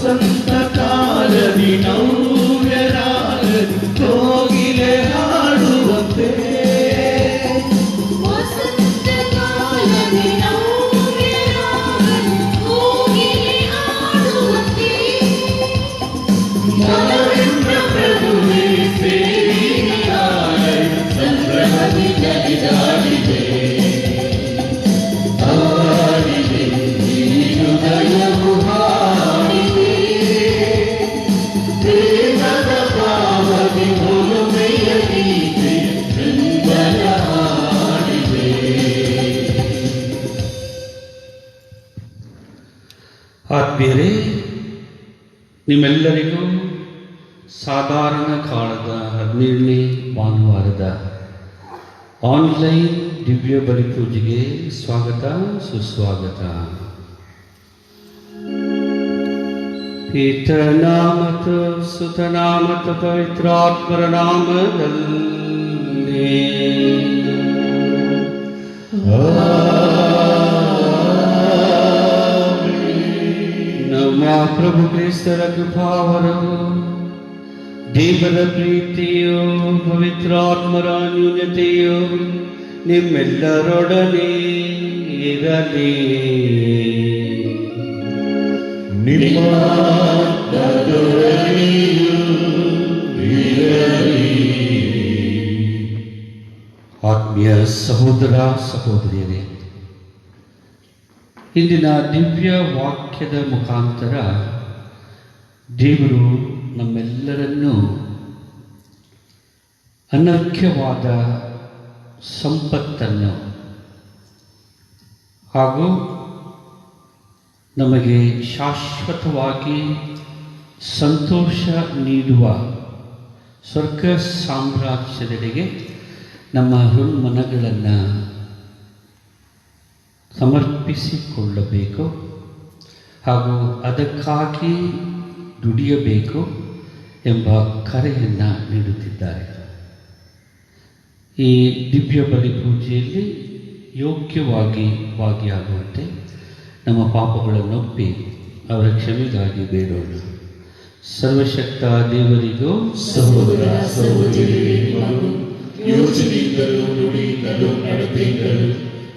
ವಸಂತ ಕಾಲದಿ ನವ್ಯರಾಗಲಿ ಕೋಗಿಲೆ ಹಾಡುವಂತೆ ವಸಂತ ಕಾಲದಿ ನವ್ಯರಾಗಲಿ ಕೋಗಿಲೆ ಹಾಡುವಂತೆ ಮನವೆಂಬ ಪ್ರಭುವೇ ಸೇರಿಯಾಲಯ ಸಂಭ್ರಮದಿ ಜಗಿದಾಡಿದೆ ಹಾಡಿದೆ ಈ ಹೃದಯವು ಹಾಡಿದೆ ಪ್ರೇಮದ ಭಾವದಿ ಒಲುಮೆಯ ಗೀತೆ ಚಂದನ ಹಾಡಿದೆ. ಆತ್ಮೀಯರೇ, ನಿಮ್ಮೆಲ್ಲರಿಗೂ ಸಾಧಾರಣ ಕಾಲದ 17ನೇ ಭಾನುವಾರದ ಆನ್ಲೈನ್ ದಿವ್ಯ ಬಲಿ ಪೂಜೆಗೆ ಸ್ವಾಗತ ಸುಸ್ವಾಗತ. ಪಿತನಾಮತ ಸುತನಾಮತ ಪವಿತ್ರಾತ್ಮರ ನಾಮದಲ್ಲಿ ನಮ್ಮ ಪ್ರಭು ಕ್ರಿಸ್ತರ ಕೃಪಾವರವು ದೇವರ ಪ್ರೀತಿಯು ಪವಿತ್ರಾತ್ಮರ ನ್ಯೂನತೆಯು ನಿಮ್ಮೆಲ್ಲರೊಡನೆ ಇರಲಿ. ನಿಮ್ಮ ಆತ್ಮದೊಡನೆಯೂ ಇರಲಿ. ಆತ್ಮೀಯ ಸಹೋದರ ಸಹೋದರಿಯರೇ, ಇಂದಿನ ದಿವ್ಯ ವಾಕ್ಯದ ಮುಖಾಂತರ ದೇವರು ನಮ್ಮೆಲ್ಲರನ್ನೂ ಅನರ್ಘ್ಯವಾದ ಸಂಪತ್ತನ್ನು ಹಾಗೂ ನಮಗೆ ಶಾಶ್ವತವಾಗಿ ಸಂತೋಷ ನೀಡುವ ಸ್ವರ್ಗ ಸಾಮ್ರಾಜ್ಯದೆಡೆಗೆ ನಮ್ಮ ಹೃನ್ಮನಗಳನ್ನು ಸಮರ್ಪಿಸಿಕೊಳ್ಳಬೇಕು ಹಾಗೂ ಅದಕ್ಕಾಗಿ ದುಡಿಯಬೇಕು ಎಂಬ ಕರೆಯನ್ನು ನೀಡುತ್ತಿದ್ದಾರೆ. ಈ ದಿವ್ಯ ಬಲಿ ಪೂಜೆಯಲ್ಲಿ ಯೋಗ್ಯವಾಗಿ ಭಾಗಿಯಾಗುವಂತೆ ನಮ್ಮ ಪಾಪಗಳನ್ನೊಪ್ಪಿ ಅವರ ಕ್ಷಮೆಗಾಗಿ ಬೇಡೋಣ. ಸರ್ವಶಕ್ತ ದೇವರಿಗೂ ಸಹೋದರ ಸಹೋದರಿಯರಿಗೂ ಯೋಚನೆಯಿಂದಲೂ ನುಡಿಯಿಂದಲೂ ನಡತೆಯಿಂದಲೂ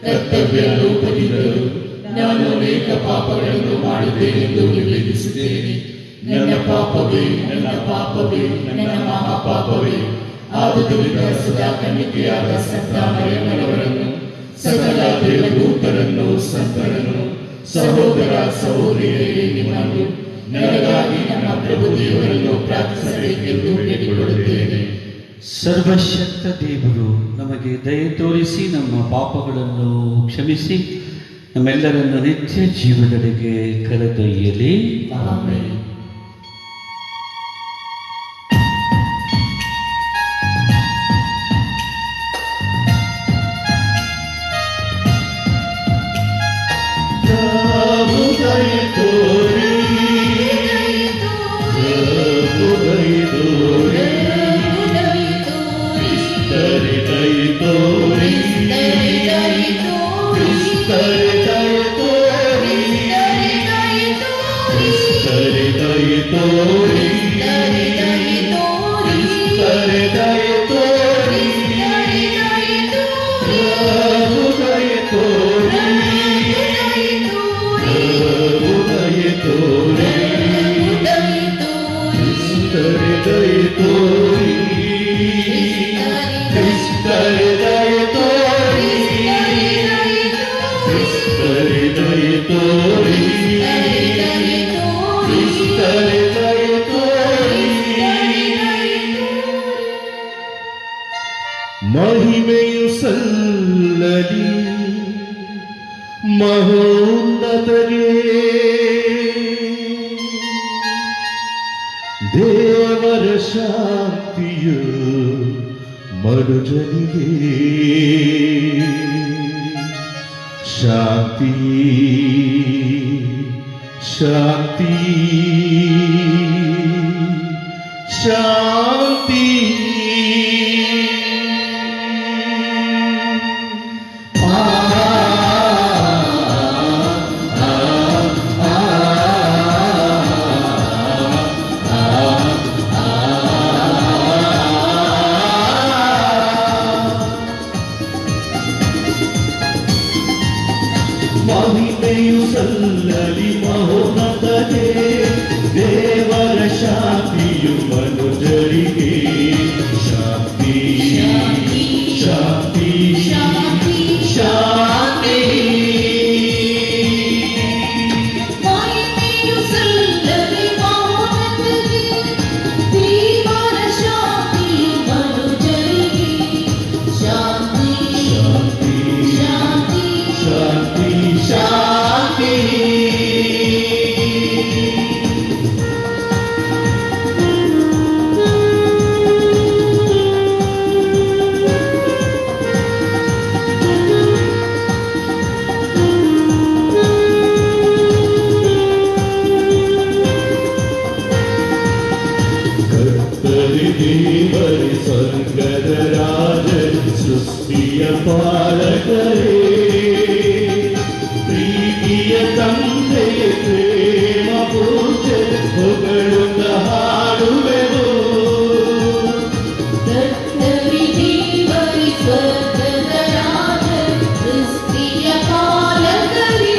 ಕರ್ತವ್ಯ ಲೋಪದಿಂದಲೂ ನಾನು ಅನೇಕ ಪಾಪಗಳನ್ನು ಮಾಡಿದ್ದೇನೆಂದು ನಿವೇದಿಸಿದ್ದೇನೆ. ನನ್ನ ಪಾಪವೇ ನನ್ನ ಮಹಾಪಾಪವೇ. ಆದುದರಿಂದ ಸದಾ ಕನ್ನಿಕೆಯಾದ ಸಂತಾನವರನ್ನು ಸಕಲ ದೇವದೂತರನ್ನು ಸಂತರನ್ನು ಸಹೋದರ ಸಹೋದರಿಯರೇ ನಿಮ್ಮನ್ನು ನನಗಾಗಿ ನಮ್ಮ ಪ್ರಭು ದೇವರನ್ನು ಪ್ರಾರ್ಥಿಸಬೇಕೆಂದು ಬೇಡಿಕೊಳ್ಳುತ್ತೇನೆ. ಸರ್ವಶಕ್ತ ದೇವರು ನಮಗೆ ದಯೆ ತೋರಿಸಿ ನಮ್ಮ ಪಾಪಗಳನ್ನು ಕ್ಷಮಿಸಿ ನಮ್ಮೆಲ್ಲರನ್ನು ನಿತ್ಯ ಜೀವನದೆಡೆಗೆ ಕರೆದೊಯ್ಯಲಿ. ಆಮೆನ್. ಮಹಿಮೆಯು ಸಲ್ಲಲಿ ಮಹೋನ್ನತಗೆ, ದೇವರ ಶಾಂತಿಯು ಮನುಜನಿಗೆ ಶಾಂತಿ ಶಾಂತಿ ಶಾಂತಿ. ತಂದೆಯ ಪ್ರೇಮ ಪೂಜೆ ಹೊಗಳುತ್ತ ಹಾಡುವೆವು. ಕರ್ತರಿ ದೇವರಿ ಸ್ವರ್ಗದ ರಾಜ ಸೃಷ್ಟಿಯ ಪಾಲಕರೇ,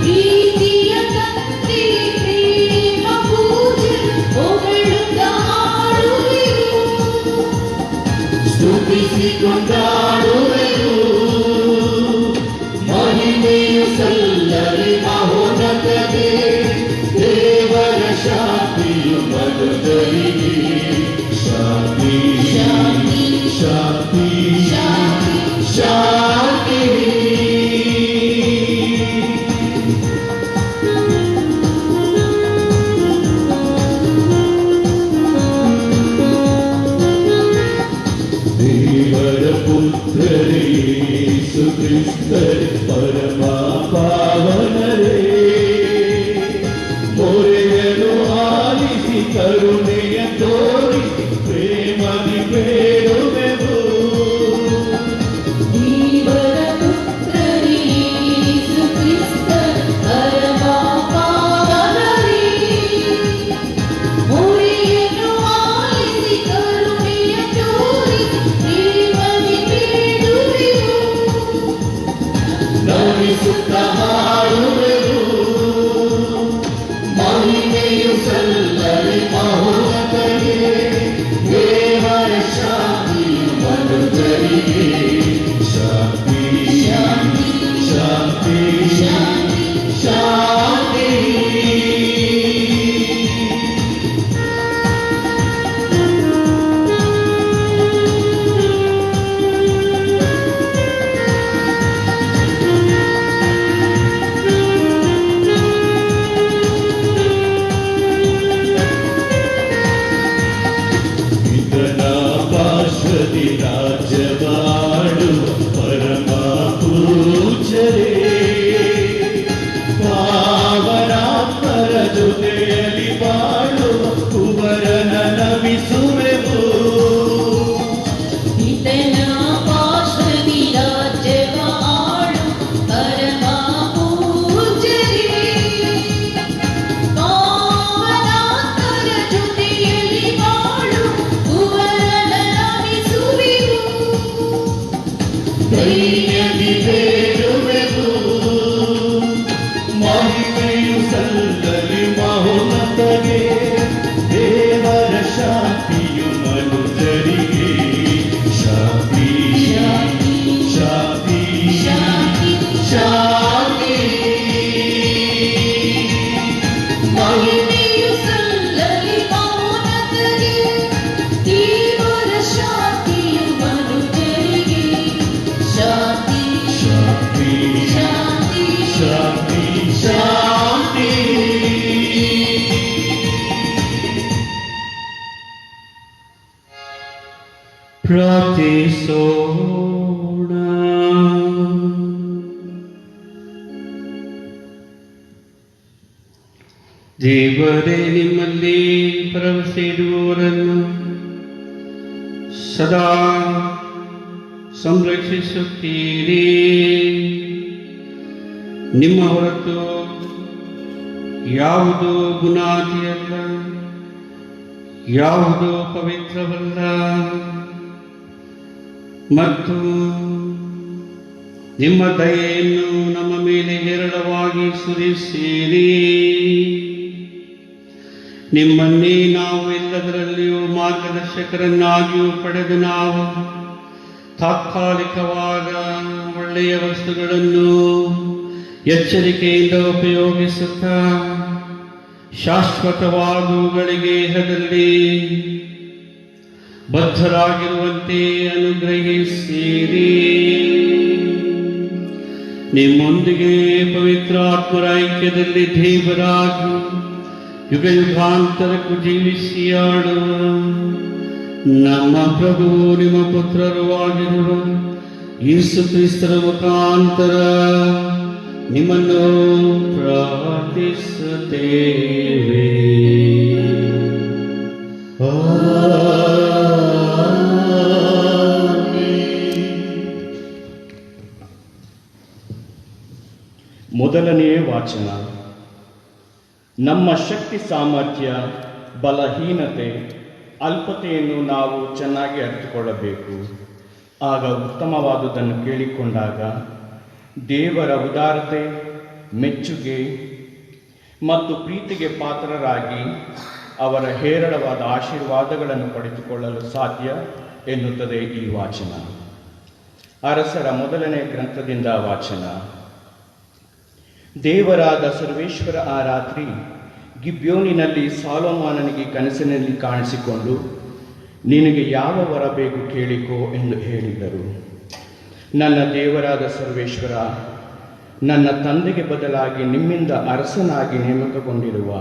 ಪ್ರೀತಿಯ ತಂದೆ ಪ್ರೇಮ ಪೂಜೆ ಹೊಗಳುತ್ತ ಹಾಡುವೆವು. ಸ್ತುತಿಸಿ ಕೊಂಡಾಡುವೆವು. ಮಹಿಮೆಯು ಸಲ್ಲಲಿ ಮಹೋನ್ನತಗೆ, ದೇವರ ಶಾಂತಿಯು ಮನುಜರಿಗೆ. ಶಾಂತಿ ಶಾಂತಿ ಶಾಂತಿ ಶಾಂತಿ ಶಾಂತಿ. ದೇವರ ಪುತ್ರರೇ ಯೇಸು ಕ್ರಿಸ್ತರೇ ಪರಮ ಪಾವನರೇ, ಮೊರೆಯನ್ನು ಆಲಿಸಿ ಕರುಣೆಯ ತೋರಿ ಪ್ರೇಮದಿ ಬೇಡುವೆವು. ದೇವರ ಪುತ್ರರೇ ಯೇಸು ಕ್ರಿಸ್ತ ಪರಮ ಪಾವನರೇ, ಮೊರೆಯನ್ನು ಆಲಿಸಿ ಕರುಣೆಯ ತೋರಿ ಪ್ರೇಮದಿ ಬೇಡುವೆವು. ನಮಿಸುತ್ತ ಹಾಡುವೆವು. ಮಹಿಮೆಯು ಸಲ್ಲಲಿ ಮಹೋನ್ನತಗೆ, ದೇವರ ಶಾಂತಿಯು ಮನುಜರಿಗೆ. ಶಾಂತಿ ಶಾಂತಿ ಶಾಂತಿ ಶಾಂತಿ ಶಾಂತಿ. ಇದನ ಪಾರ್ಶ್ವದಿ ರಾಜ್ಯವಾಡುವ ಪರಮ ಪೂಜ್ಯರೇ, ಪಾವನಾತ್ಮರ ಜೊತೆಯಲ್ಲಿ ಬಾಳುವ ಕುವರನ ನಮಿಸುವೆವು. ಈತನ ಪಾರ್ಶ್ವದಿ ರಾಜ್ಯವ ಆಳು ಪರಮ ಪೂಜ್ಯರೇ, ಪಾವನಾತ್ಮರ ಜೊತೆಯಲ್ಲಿ ಬಾಳು ಕುವರನ ನಮಿಸುವೆವು. ಧೈರ್ಯದಿ ಬೇಡುವೆವು. ಮಹಿಮೆಯು ಸಲ್ಲಲಿ ಮಹೋನ್ನತಗೆ, ದೇವರ ಶಾಂತಿಯು ಮನುಜರಿಗೆ. ಶಾಂತಿ ಶಾಂತಿ ಶಾಂತಿ ಶಾಂತಿ ಶಾಂತಿ. ಮಹಿಮೆಯು ಸಲ್ಲಲಿ ಮಹೋನ್ನತಗೆ, ದೇವರ ಶಾಂತಿಯು ಮನುಜರಿಗೆ. ಶಾಂತಿ ಶಾಂತಿ ಶಾಂತಿ ಶಾಂತಿ ಶಾಂತಿ. ಪ್ರಾರ್ಥಿಸೋಣ. ದೇವರೇ, ನಿಮ್ಮಲ್ಲಿ ಭರವಸೆ ಇಡುವವರನ್ನು ಸದಾ ಸಂರಕ್ಷಿಸುತ್ತೀರಿ. ನಿಮ್ಮ ಹೊರತು ಯಾವುದು ಗುಣಾದಿಯಲ್ಲ, ಯಾವುದು ಪವಿತ್ರವಲ್ಲ, ಮತ್ತು ನಿಮ್ಮ ದಯೆಯನ್ನು ನಮ್ಮ ಮೇಲೆ ಹೇರಳವಾಗಿ ಸುರಿಸಿರಿ. ನಿಮ್ಮನ್ನೇ ನಾವು ಎಲ್ಲದರಲ್ಲಿಯೂ ಮಾರ್ಗದರ್ಶಕರನ್ನಾಗಿಯೂ ಪಡೆದು ನಾವು ತಾತ್ಕಾಲಿಕವಾದ ಒಳ್ಳೆಯ ವಸ್ತುಗಳನ್ನು ಎಚ್ಚರಿಕೆಯಿಂದ ಉಪಯೋಗಿಸುತ್ತಾ ಶಾಶ್ವತವಾದವುಗಳಿಗೆ ಇಹದಲ್ಲಿ ಬದ್ಧರಾಗಿರುವಂತೆ ಅನುಗ್ರಹಿಸಿರಿ. ನಿಮ್ಮೊಂದಿಗೆ ಪವಿತ್ರಾತ್ಮರ ಐಕ್ಯದಲ್ಲಿ ದೇವರಾಗಿ ಯುಗ ಯುಗಾಂತರಕ್ಕೂ ಜೀವಿಸಿ ಆಡುವ ನಮ್ಮ ಪ್ರಭು ನಿಮ್ಮ ಪುತ್ರರು ಆಗಿರುವ ಯೇಸು ಕ್ರಿಸ್ತರ ಮುಖಾಂತರ ನಿಮ್ಮನ್ನು ಪ್ರಾರ್ಥಿಸುತ್ತೇವೆ. ಮೊದಲನೆಯ ವಾಚನ. ನಮ್ಮ ಶಕ್ತಿ ಸಾಮರ್ಥ್ಯ, ಬಲಹೀನತೆ, ಅಲ್ಪತೆಯನ್ನು ನಾವು ಚೆನ್ನಾಗಿ ಅರಿತುಕೊಳ್ಳಬೇಕು. ಆಗ ಉತ್ತಮವಾದುದನ್ನು ಕೇಳಿಕೊಂಡಾಗ ದೇವರ ಉದಾರತೆ, ಮೆಚ್ಚುಗೆ ಮತ್ತು ಪ್ರೀತಿಗೆ ಪಾತ್ರರಾಗಿ ಅವರ ಹೇರಳವಾದ ಆಶೀರ್ವಾದಗಳನ್ನು ಪಡೆದುಕೊಳ್ಳಲು ಸಾಧ್ಯ ಎನ್ನುತ್ತದೆ ಈ ವಾಚನ. ಅರಸರ ಮೊದಲನೇ ಗ್ರಂಥದಿಂದ ವಾಚನ. ದೇವರಾದ ಸರ್ವೇಶ್ವರ ಆ ರಾತ್ರಿ ಗಿಬ್ಯೋನಿನಲ್ಲಿ ಸಾಲೊಮೋನನಿಗೆ ಕನಸಿನಲ್ಲಿ ಕಾಣಿಸಿಕೊಂಡು, ನಿನಗೆ ಯಾವ ವರ ಬೇಕು ಕೇಳಿಕೋ ಎಂದು ಹೇಳಿದರು. ನನ್ನ ದೇವರಾದ ಸರ್ವೇಶ್ವರ, ನನ್ನ ತಂದೆಗೆ ಬದಲಾಗಿ ನಿಮ್ಮಿಂದ ಅರಸನಾಗಿ ನೇಮಕಗೊಂಡಿರುವ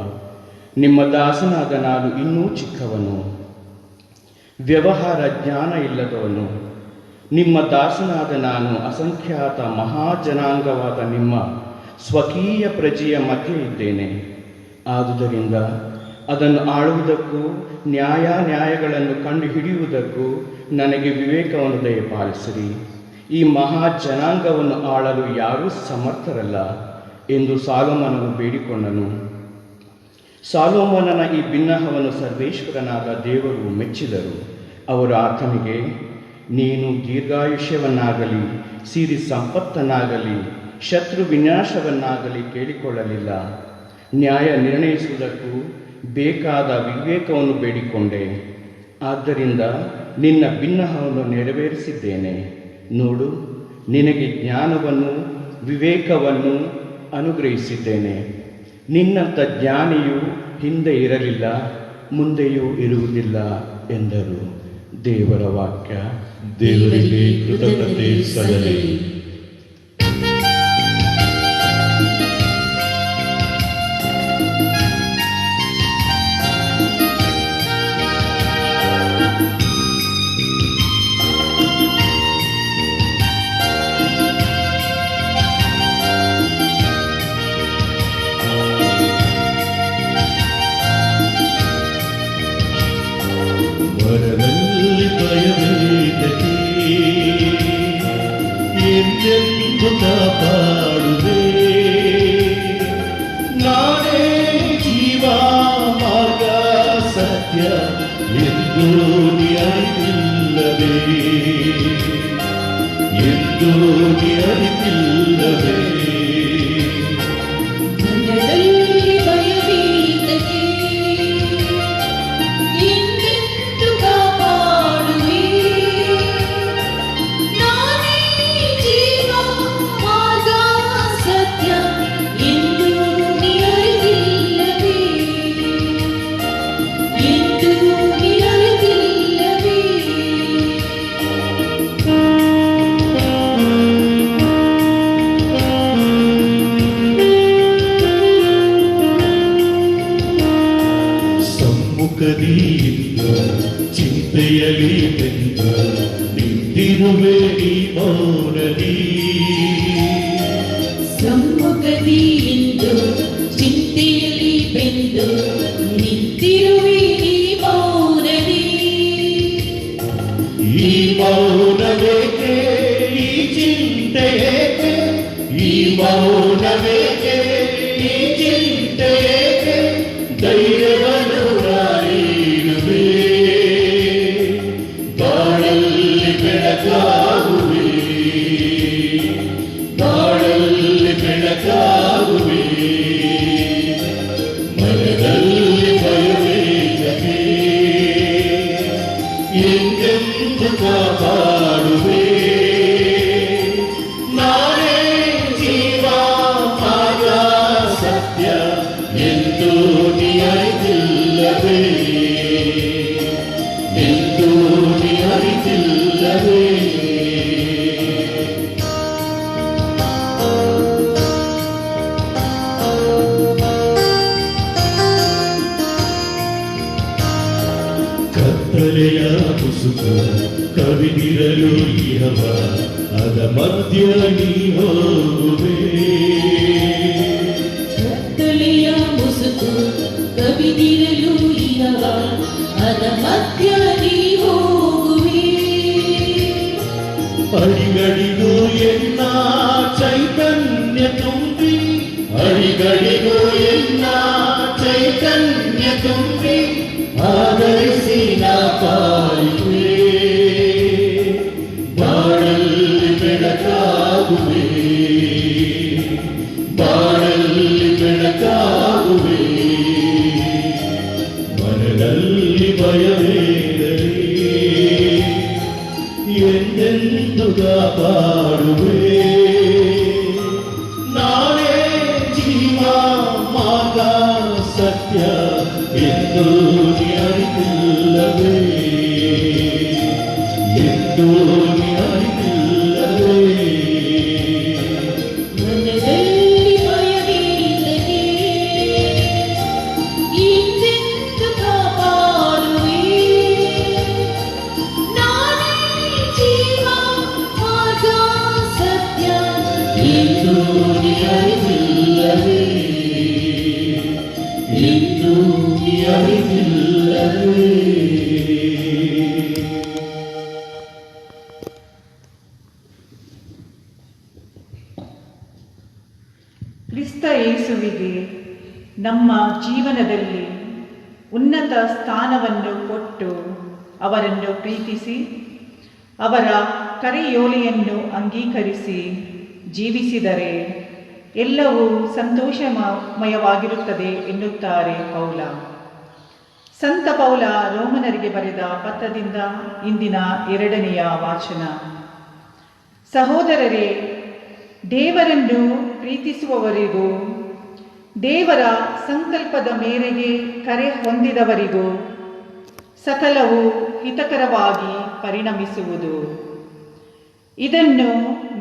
ನಿಮ್ಮ ದಾಸನಾದ ನಾನು ಇನ್ನೂ ಚಿಕ್ಕವನು, ವ್ಯವಹಾರ ಜ್ಞಾನ ಇಲ್ಲದವನು. ನಿಮ್ಮ ದಾಸನಾದ ನಾನು ಅಸಂಖ್ಯಾತ ಮಹಾಜನಾಂಗವಾದ ನಿಮ್ಮ ಸ್ವಕೀಯ ಪ್ರಜೆಯ ಮಧ್ಯೆ ಇದ್ದೇನೆ. ಆದುದರಿಂದ ಅದನ್ನು ಆಳುವುದಕ್ಕೂ ನ್ಯಾಯಗಳನ್ನು ಕಂಡುಹಿಡಿಯುವುದಕ್ಕೂ ನನಗೆ ವಿವೇಕವನ್ನು ದಯಪಾಲಿಸಿರಿ. ಈ ಮಹಾ ಜನಾಂಗವನ್ನು ಆಳಲು ಯಾರೂ ಸಮರ್ಥರಲ್ಲ ಎಂದು ಸಾಲೊಮೋನನು ಬೇಡಿಕೊಂಡನು. ಸಾಲೊಮೋನನ ಈ ಬಿನ್ನಹವನ್ನು ಸರ್ವೇಶ್ವರನಾದ ದೇವರು ಮೆಚ್ಚಿದರು. ಅವರು ಆತನಿಗೆ, ನೀನು ದೀರ್ಘಾಯುಷ್ಯವನ್ನಾಗಲಿ ಸಿರಿ ಸಂಪತ್ತನ್ನಾಗಲಿ ಶತ್ರು ವಿನಾಶವನ್ನಾಗಲಿ ಕೇಳಿಕೊಳ್ಳಲಿಲ್ಲ. ನ್ಯಾಯ ನಿರ್ಣಯಿಸುವುದಕ್ಕೂ ಬೇಕಾದ ವಿವೇಕವನ್ನು ಬೇಡಿಕೊಂಡೆ. ಆದ್ದರಿಂದ ನಿನ್ನ ಬಿನ್ನಹವನ್ನು ನೆರವೇರಿಸಿದ್ದೇನೆ. ನೋಡು, ನಿನಗೆ ಜ್ಞಾನವನ್ನು ವಿವೇಕವನ್ನು ಅನುಗ್ರಹಿಸಿದ್ದೇನೆ. ನಿನ್ನಂಥ ಜ್ಞಾನಿಯು ಹಿಂದೆ ಇರಲಿಲ್ಲ, ಮುಂದೆಯೂ ಇರುವುದಿಲ್ಲ ಎಂದರು. ದೇವರ ವಾಕ್ಯ. ದೇವರಿಗೆ ಕೃತಜ್ಞತೆ ಸಲ್ಲಲಿ. ಮರದಲ್ಲಿ ಭಯವೇದಕ್ಕೆ ಎಂದೆಂದು ಕಾಪಾಡುವೆ. ನಾನೇ ಜೀವ ಮಾರ್ಗ ಸತ್ಯ ಎಂದು ಅರಿತಿಲ್ಲವೇ, ಎಂದು ಅರಿತಿಲ್ಲವೇ. ಮನದಲ್ಲಿ ಭಯವೇದಕ್ಕೆ ಎಂದೆಂದು ಕಾಪಾಡುವೆ. ನಾನೇ ಜೀವ ಮಾರ್ಗ ಸತ್ಯ ಎಂದು ಅರಿತಿಲ್ಲವೇ, ಎಂದು ಅರಿತಿಲ್ಲವೇ. ಸಮ್ಮುಖದಿಂದ ಚಿಂತೆಯಲಿ ಬೆಂದ ನಿಂತಿರುವೆ ನೀ ಮೌನದಿ. ಸಮ್ಮುಖದಿಯಿಂದ ಚಿಂತೆಯಲ್ಲಿ ಬೆಂದು ನಿಂತಿರುವೆ ನೀ ಮೌನದಿ. ಈ ಮೌನವೇಕೆ, ಈ ಚಿಂತೆಯೇಕೆ, ಈ ಮೌನವೇಕೆ, ಈ ಚಿಂತೆಯೇಕೆ. ಧೈರ್ಯವನ್ನು ನಾನಿಡುವೆ, ಬಾಳಲ್ಲಿ ಬೆಳಕಾಗುವೆ, ಬಾಳಲ್ಲಿ ಬೆಳಕಾಗುವೆ. ಮನದಲ್ಲಿ ಭಯವೇದಕ್ಕೆ ಎಂದೆಂದು ಕಾಪಾಡುವೆ. ನಾನೇ ಜೀವ ಮಾರ್ಗ ಸತ್ಯ ಎಂದು ಅರಿತಿಲ್ಲವೇ, ಎಂದು ಅರಿತಿಲ್ಲವೇ. ಕತ್ತಲೆಯ ಮುಸುಕು ಕವಿದಿರಲು ಇಹವ, ಅದ ಮಧ್ಯ ನೀ ಹೋಗುವೆ. ಕತ್ತಲೆಯ ಮುಸುಕು ಕವಿದಿರಲು ಇಹವ, ಅದ ಮಧ್ಯ ನೀ ಹೋಗುವೆ. ಅಡಿಗಡಿಗೂ ಎನ್ನ ಚೈತನ್ಯ ತುಂಬಿ ಗಳಿಗಳಿಗೂ ಎನ್ನ ಚೈತನ್ಯ ತುಂಬಿ ಆಧರಿಸಿ ನಾ ಪಾಲಿಸುವೆ. ಬಾಳಲ್ಲಿ ಬೆಳಕಾಗುವೆ, ಬಾಳಲ್ಲಿ ಬೆಳಕಾಗುವೆ. ಮನದಲ್ಲಿ ಭಯವೇರಲಿ ಎಂದೆಂದು ಕಾಪಾಡುವೆ. ನಾನೇ ಜೀವ ಮಾರ್ಗ ಸತ್ಯ ಎಂದು ನೀ ಅರಿತಿಲ್ಲವೇ, ಎಂದು ನೀ ಅರಿತಿಲ್ಲವೇ. ಮನದಲ್ಲಿ ಭಯವಿಲ್ಲದೆ ಇಂದೆಂದು ಕಾಪಾಡುವೆ. ನಾನೇ ಜೀವ ಮಾರ್ಗ ಸತ್ಯ ಎಂದು ನೀ ಅರಿತಿಲ್ಲವೇ, ಎಂದು ನೀ ಅರಿತಿಲ್ಲವೇ. ಕ್ರಿಸ್ತ ಯೇಸುವಿಗೆ ನಮ್ಮ ಜೀವನದಲ್ಲಿ ಉನ್ನತ ಸ್ಥಾನವನ್ನು ಕೊಟ್ಟು ಅವರನ್ನು ಪ್ರೀತಿಸಿ ಅವರ ಕರೆಯೋಲೆಯನ್ನು ಅಂಗೀಕರಿಸಿ ಜೀವಿಸಿದರೆ ಎಲ್ಲವೂ ಸಂತೋಷಮಯವಾಗಿರುತ್ತದೆ ಎನ್ನುತ್ತಾರೆ ಪೌಲ. ಸಂತ ಪೌಲ ರೋಮನರಿಗೆ ಬರೆದ ಪತ್ರದಿಂದ ಇಂದಿನ 2ನೆಯ ವಾಚನ. ಸಹೋದರರೇ, ದೇವರನ್ನು ಪ್ರೀತಿಸುವವರಿಗೂ ದೇವರ ಸಂಕಲ್ಪದ ಮೇರೆಗೆ ಕರೆ ಹೊಂದಿದವರಿಗೂ ಸಕಲವು ಹಿತಕರವಾಗಿ ಪರಿಣಮಿಸುವುದು. ಇದನ್ನು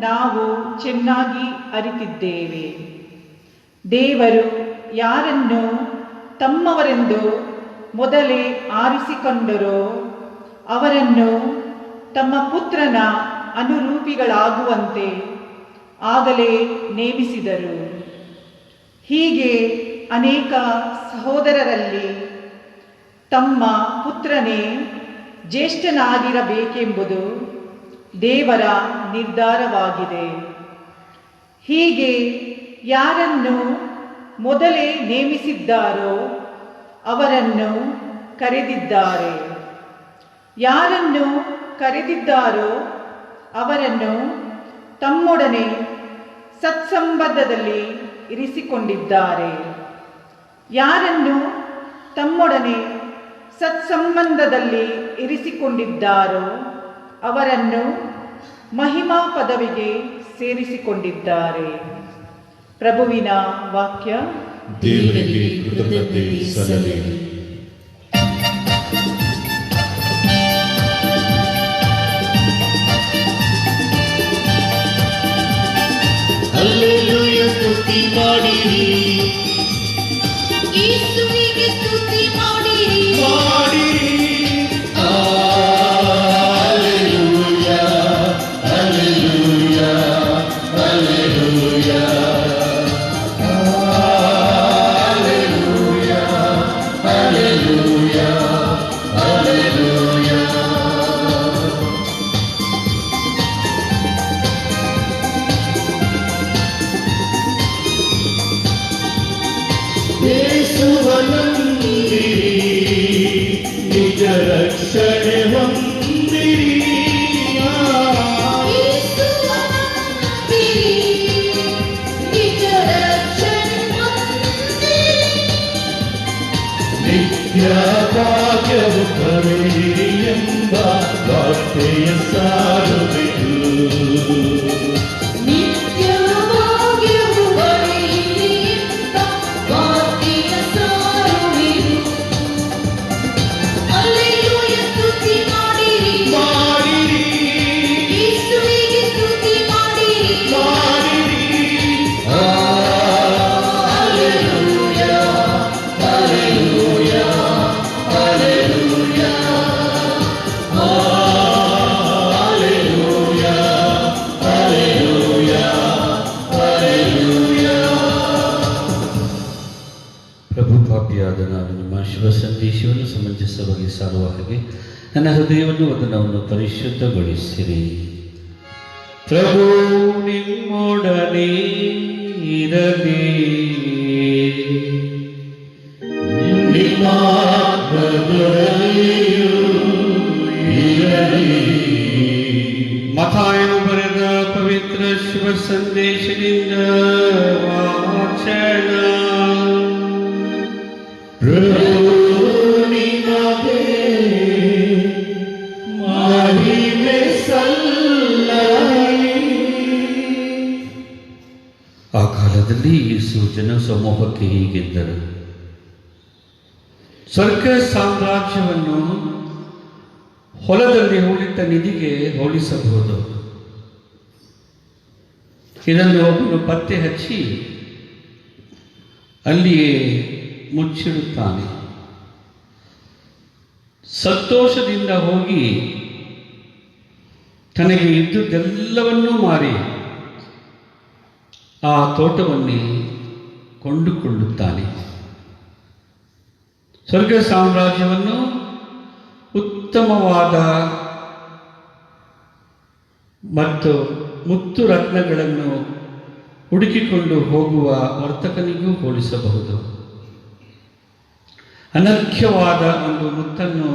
ನಾವು ಚೆನ್ನಾಗಿ ಅರಿತಿದ್ದೇವೆ. ದೇವರು ಯಾರನ್ನು ತಮ್ಮವರೆಂದು ಮೊದಲೇ ಆರಿಸಿಕೊಂಡರೋ ಅವರನ್ನು ತಮ್ಮ ಪುತ್ರನ ಅನುರೂಪಿಗಳಾಗುವಂತೆ ಆಗಲೇ ನೇಮಿಸಿದರು. ಹೀಗೆ ಅನೇಕ ಸಹೋದರರಲ್ಲಿ ತಮ್ಮ ಪುತ್ರನೇ ಜ್ಯೇಷ್ಠನಾಗಿರಬೇಕೆಂಬುದು ದೇವರ ನಿರ್ಧಾರವಾಗಿದೆ. ಹೀಗೆ ಯಾರನ್ನು ಮೊದಲೇ ನೇಮಿಸಿದ್ದಾರೋ ಅವರನ್ನು ಕರೆದಿದ್ದಾರೆ. ಯಾರನ್ನು ಕರೆದಿದ್ದಾರೋ ಅವರನ್ನು ತಮ್ಮೊಡನೆ ಸತ್ಸಂಬಂಧದಲ್ಲಿ ಇರಿಸಿಕೊಂಡಿದ್ದಾರೆ. ಯಾರನ್ನು ತಮ್ಮೊಡನೆ ಸತ್ಸಂಬಂಧದಲ್ಲಿ ಇರಿಸಿಕೊಂಡಿದ್ದಾರೋ ಅವರನ್ನು ಮಹಿಮಾ ಪದವಿಗೆ ಸೇರಿಸಿಕೊಂಡಿದ್ದಾರೆ. ಪ್ರಭುವಿನ ವಾಕ್ಯ. ದೇವರಿಗೆ ಕೃತಜ್ಞತೆ ಸಲ್ಲಲಿ. ಹಲ್ಲೆಲೂಯ, ಸ್ತುತಿ ಮಾಡಿರಿ, ಯೇಸುವಿಗೆ ಸ್ತುತಿ ಮಾಡಿರಿ. ಮಾಡಿರಿ. Hallelujah, hallelujah, hallelujah. ಯೇಸುವನಂದಿರಿ, ನಿಜ ರಕ್ಷಣೆ ಹೊಂದಿರಿ. ಯೇಸುವನಂದಿರಿ, ನಿಜ ರಕ್ಷಣೆ ಹೊಂದಿರಿ. ನಿತ್ಯ ಭಾಗ್ಯವು ಕರೆಯಿರಿ ಎಂಬ ವಾರ್ತೆಯ ಸಾರುವೆನು. ನಿತ್ಯ ಭಾಗ್ಯವು ಬರೆಯಿರಿ ಎಂಬ ವಾರ್ತೆಯ ಸಾರುವೆನು. ಹಲ್ಲೆಲೂಯ, ಸ್ತುತಿ ಮಾಡಿರಿ, ಮಾಡಿರಿ, ಯೇಸುವಿಗೆ ಸ್ತುತಿ ಮಾಡಿರಿ. ಮಾಡಿರಿ. Hallelujah, hallelujah, hallelujah. ಪ್ರಭು ಪಾಪಿಯಾದ ನಾನು ನಿಮ್ಮ ಶುಭ ಸಂದೇಶವನ್ನು ಸಮಂಜಸವಾಗಿ ಸಾರುವ ಹಾಗೆ ನನ್ನ ಹೃದಯವನ್ನು ವದನವನ್ನು ಪರಿಶುದ್ಧಗೊಳಿಸಿರಿ. ಪ್ರಭು ನಿಮ್ಮೊಡನೆ ಇರಲಿ. ಪ್ರಭು ನಿಮಗೆ ಮಹಿಮೆ ಸಲ್ಲಲಿ. ಆ ಕಾಲದಲ್ಲಿ ಯೇಸು ಜನಸಮೂಹಕ್ಕೆ ಹೀಗೆಂದರು, ಸ್ವರ್ಗ ಸಾಮ್ರಾಜ್ಯವನ್ನು ಹೊಲದಲ್ಲಿ ಹೂಳಿಟ್ಟ ನಿಧಿಗೆ ಹೋಲಿಸಬಹುದು. ಇದನ್ನು ಒಬ್ಬನು ಪತ್ತೆ ಹಚ್ಚಿ ಅಲ್ಲಿಯೇ ಮುಚ್ಚಿಡುತ್ತಾನೆ. ಸಂತೋಷದಿಂದ ಹೋಗಿ ತನಗೆ ಇದ್ದುದೆಲ್ಲವನ್ನೂ ಮಾರಿ ಆ ತೋಟವನ್ನೇ ಕೊಂಡುಕೊಳ್ಳುತ್ತಾನೆ. ಸ್ವರ್ಗ ಸಾಮ್ರಾಜ್ಯವನ್ನು ಉತ್ತಮವಾದ ಮತ್ತು ಮುತ್ತು ರತ್ನಗಳನ್ನು ಹುಡುಕಿಕೊಂಡು ಹೋಗುವ ವರ್ತಕನಿಗೂ ಹೋಲಿಸಬಹುದು. ಅನರ್ಘ್ಯವಾದ ಒಂದು ಮುತ್ತನ್ನು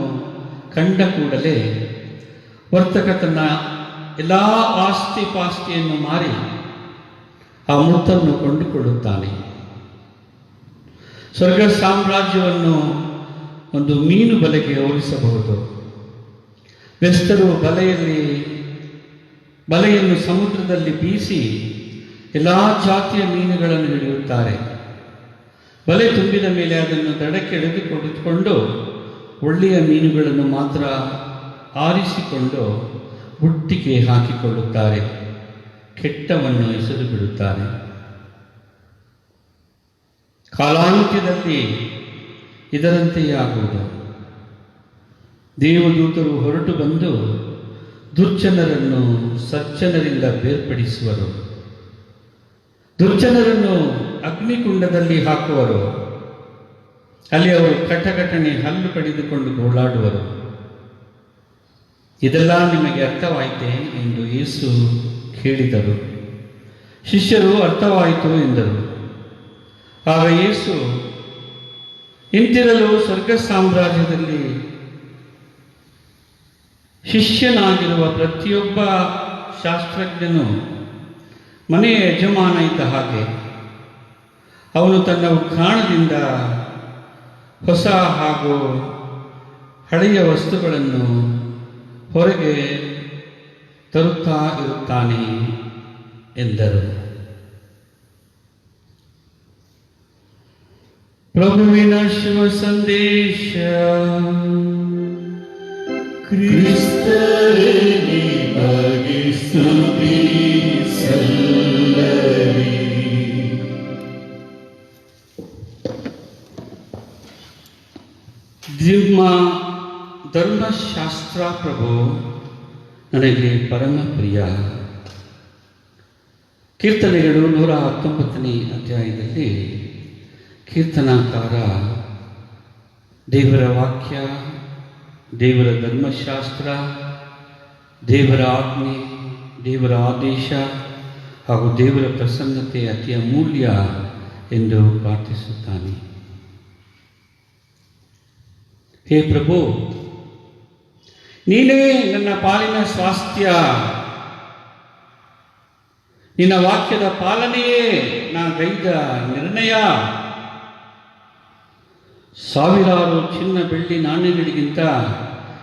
ಕಂಡ ಕೂಡಲೇ ವರ್ತಕ ತನ್ನ ಎಲ್ಲ ಆಸ್ತಿ ಪಾಸ್ತಿಯನ್ನು ಮಾರಿ ಆ ಮುತ್ತನ್ನು ಕೊಂಡುಕೊಳ್ಳುತ್ತಾನೆ. ಸ್ವರ್ಗ ಸಾಮ್ರಾಜ್ಯವನ್ನು ಒಂದು ಮೀನು ಬಲೆಗೆ ಹೋಲಿಸಬಹುದು. ಬೆಸ್ತರು ಬಲೆಯನ್ನು ಸಮುದ್ರದಲ್ಲಿ ಬೀಸಿ ಎಲ್ಲ ಜಾತಿಯ ಮೀನುಗಳನ್ನು ಹಿಡಿಯುತ್ತಾರೆ. ಬಲೆ ತುಂಬಿದ ಮೇಲೆ ಅದನ್ನು ದಡಕ್ಕೆ ಎಳೆದುಕೊಂಡು ಒಳ್ಳೆಯ ಮೀನುಗಳನ್ನು ಮಾತ್ರ ಆರಿಸಿಕೊಂಡು ಬುಟ್ಟಿಗೆ ಹಾಕಿಕೊಳ್ಳುತ್ತಾರೆ, ಕೆಟ್ಟವನ್ನು ಎಸೆದು ಬಿಡುತ್ತಾರೆ. ಕಾಲಾಂತ್ಯದಲ್ಲಿ ಇದರಂತೆಯೇ ಆಗುವುದು. ದೇವದೂತರು ಹೊರಟು ಬಂದು ದುರ್ಜನರನ್ನು ಸಜ್ಜನರಿಂದ ಬೇರ್ಪಡಿಸುವರು, ದುರ್ಜನರನ್ನು ಅಗ್ನಿಕುಂಡದಲ್ಲಿ ಹಾಕುವರು. ಅಲ್ಲಿ ಅವರು ಕಟಕಟನೆ ಹಲ್ಲು ಕಡಿದುಕೊಂಡು ಗೋಳಾಡುವರು. ಇದೆಲ್ಲ ನಿಮಗೆ ಅರ್ಥವಾಯಿತೆ ಎಂದು ಯೇಸು ಕೇಳಿದರು. ಶಿಷ್ಯರು ಅರ್ಥವಾಯಿತು ಎಂದರು. ಆಗ ಯೇಸು ಇಂತಿರಲು ಸ್ವರ್ಗ ಸಾಮ್ರಾಜ್ಯದಲ್ಲಿ ಶಿಷ್ಯನಾಗಿರುವ ಪ್ರತಿಯೊಬ್ಬ ಶಾಸ್ತ್ರಜ್ಞನು ಮನೆಯ ಯಜಮಾನ ಇದ್ದ ಹಾಗೆ. ಅವನು ತನ್ನ ಉಗ್ರಾಣದಿಂದ ಹೊಸ ಹಾಗೂ ಹಳೆಯ ವಸ್ತುಗಳನ್ನು ಹೊರಗೆ ತರುತ್ತಾ ಇರುತ್ತಾನೆ ಎಂದರು. ಪ್ರಭುವಿನ ಶಿವ ಸಂದೇಶ. ಕ್ರಿಸ್ತರೇ ನಿಮಗೆ ಸ್ತುತಿ ಸಲ್ಲಲಿ. ನಿಮ್ಮ ಧರ್ಮಶಾಸ್ತ್ರ ಪ್ರಭು ನನಗೆ ಪರಮ ಪ್ರಿಯ. ಕೀರ್ತನೆಗಳು 119ನೇ ಅಧ್ಯಾಯದಲ್ಲಿ ಕೀರ್ತನಾಕಾರ ದೇವರ ವಾಕ್ಯ, ದೇವರ ಧರ್ಮಶಾಸ್ತ್ರ, ದೇವರ ಆಜ್ಞೆ, ದೇವರ ಆದೇಶ ಹಾಗೂ ದೇವರ ಪ್ರಸನ್ನತೆ ಅತಿ ಅಮೂಲ್ಯ ಎಂದು ಪ್ರಾರ್ಥಿಸುತ್ತಾನೆ. ಹೇ ಪ್ರಭು, ನೀನೇ ನನ್ನ ಪಾಲಿನ ಸ್ವಾಸ್ಥ್ಯ. ನಿನ್ನ ವಾಕ್ಯದ ಪಾಲನೆಯೇ ನಾ ಗೈದ ನಿರ್ಣಯ. ಸಾವಿರಾರು ಚಿನ್ನ ಬೆಳ್ಳಿ ನಾಣ್ಯಗಳಿಗಿಂತ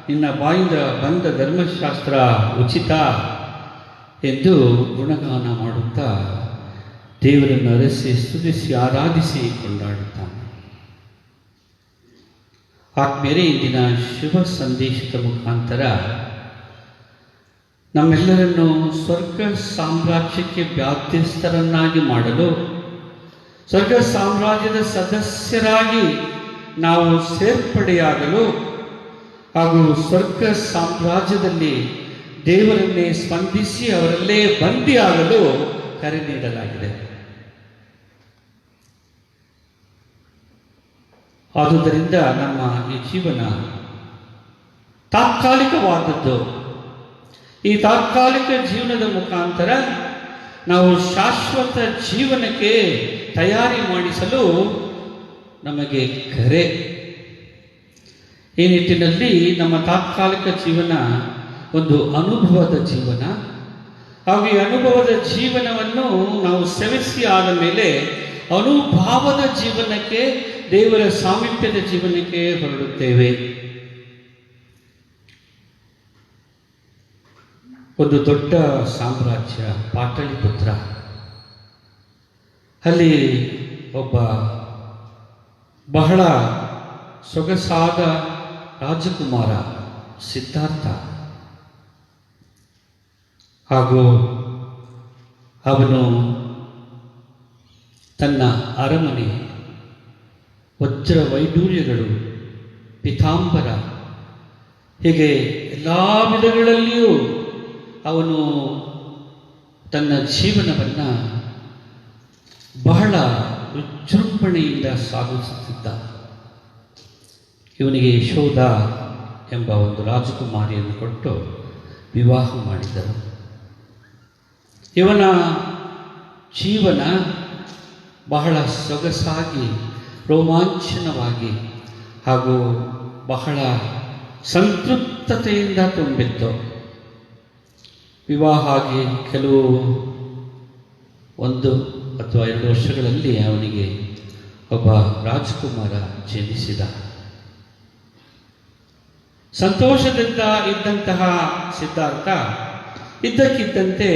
ನಿನ್ನ ಬಾಯಿಂದ ಬಂದ ಧರ್ಮಶಾಸ್ತ್ರ ಉಚಿತ ಎಂದು ಗುಣಗಾನ ಮಾಡುತ್ತಾ ದೇವರನ್ನು ಅರಸಿ ಸ್ತುತಿಸಿ ಆರಾಧಿಸಿ ಕೊಂಡಾಡುತ್ತಾನೆ. ಆತ್ಮೀಯರೇ, ಇಂದಿನ ಶುಭ ಸಂದೇಶದ ಮುಖಾಂತರ ನಮ್ಮೆಲ್ಲರನ್ನು ಸ್ವರ್ಗ ಸಾಮ್ರಾಜ್ಯಕ್ಕೆ ಬಾಧ್ಯಸ್ಥರನ್ನಾಗಿ ಮಾಡಲು, ಸ್ವರ್ಗ ಸಾಮ್ರಾಜ್ಯದ ಸದಸ್ಯರಾಗಿ ನಾವು ಸೇರ್ಪಡೆಯಾಗಲು ಹಾಗೂ ಸ್ವರ್ಗ ಸಾಮ್ರಾಜ್ಯದಲ್ಲಿ ದೇವರನ್ನೇ ಸ್ಪಂದಿಸಿ ಅವರಲ್ಲೇ ಬಂದಿಯಾಗಲು ಕರೆ ನೀಡಲಾಗಿದೆ. ಆದುದರಿಂದ ನಮ್ಮ ಈ ಜೀವನ ತಾತ್ಕಾಲಿಕವಾದದ್ದು. ಈ ತಾತ್ಕಾಲಿಕ ಜೀವನದ ಮುಖಾಂತರ ನಾವು ಶಾಶ್ವತ ಜೀವನಕ್ಕೆ ತಯಾರಿ ಮಾಡಿಸಲು ನಮಗೆ ಕರೆ. ಈ ನಿಟ್ಟಿನಲ್ಲಿ ನಮ್ಮ ತಾತ್ಕಾಲಿಕ ಜೀವನ ಒಂದು ಅನುಭವದ ಜೀವನ. ಹಾಗೂ ಈ ಅನುಭವದ ಜೀವನವನ್ನು ನಾವು ಸೆವೆಸಿ ಆದ ಮೇಲೆ ಅನುಭವದ ಜೀವನಕ್ಕೆ ದೇವರ ಸಾಮೀಪ್ಯದ ಜೀವನಕ್ಕೆ ಹೊರಡುತ್ತೇವೆ. ಒಂದು ದೊಡ್ಡ ಸಾಮ್ರಾಜ್ಯ ಪಾಟಲಿಪುತ್ರ. ಅಲ್ಲಿ ಒಬ್ಬ ಬಹಳ ಸೊಗಸಾದ ರಾಜಕುಮಾರ ಸಿದ್ಧಾರ್ಥ, ಹಾಗೂ ಅವನು ತನ್ನ ಅರಮನೆ, ವಜ್ರ ವೈಡೂರ್ಯಗಳು, ಪಿತಾಂಬರ, ಹೀಗೆ ಎಲ್ಲ ವಿಧಗಳಲ್ಲಿಯೂ ಅವನು ತನ್ನ ಜೀವನವನ್ನು ಬಹಳ ವಿಜೃಂಭಣೆಯಿಂದ ಸಾಗಿಸುತ್ತಿದ್ದ. ಇವನಿಗೆ ಯಶೋಧ ಎಂಬ ಒಂದು ರಾಜಕುಮಾರಿಯನ್ನು ಕೊಟ್ಟು ವಿವಾಹ ಮಾಡಿದರು. ಇವನ ಜೀವನ ಬಹಳ ಸೊಗಸಾಗಿ, ರೋಮಾಂಚನವಾಗಿ ಹಾಗೂ ಬಹಳ ಸಂತೃಪ್ತತೆಯಿಂದ ತುಂಬಿತ್ತು. ವಿವಾಹ ಆಗಿ ಕೆಲವು 1 ಅಥವಾ 2 ವರ್ಷಗಳಲ್ಲಿ ಅವನಿಗೆ ಒಬ್ಬ ರಾಜಕುಮಾರ ಜನಿಸಿದ. ಸಂತೋಷದಿಂದ ಇದ್ದಂತಹ ಸಿದ್ಧಾರ್ಥ ಇದ್ದಕ್ಕಿದ್ದಂತೆ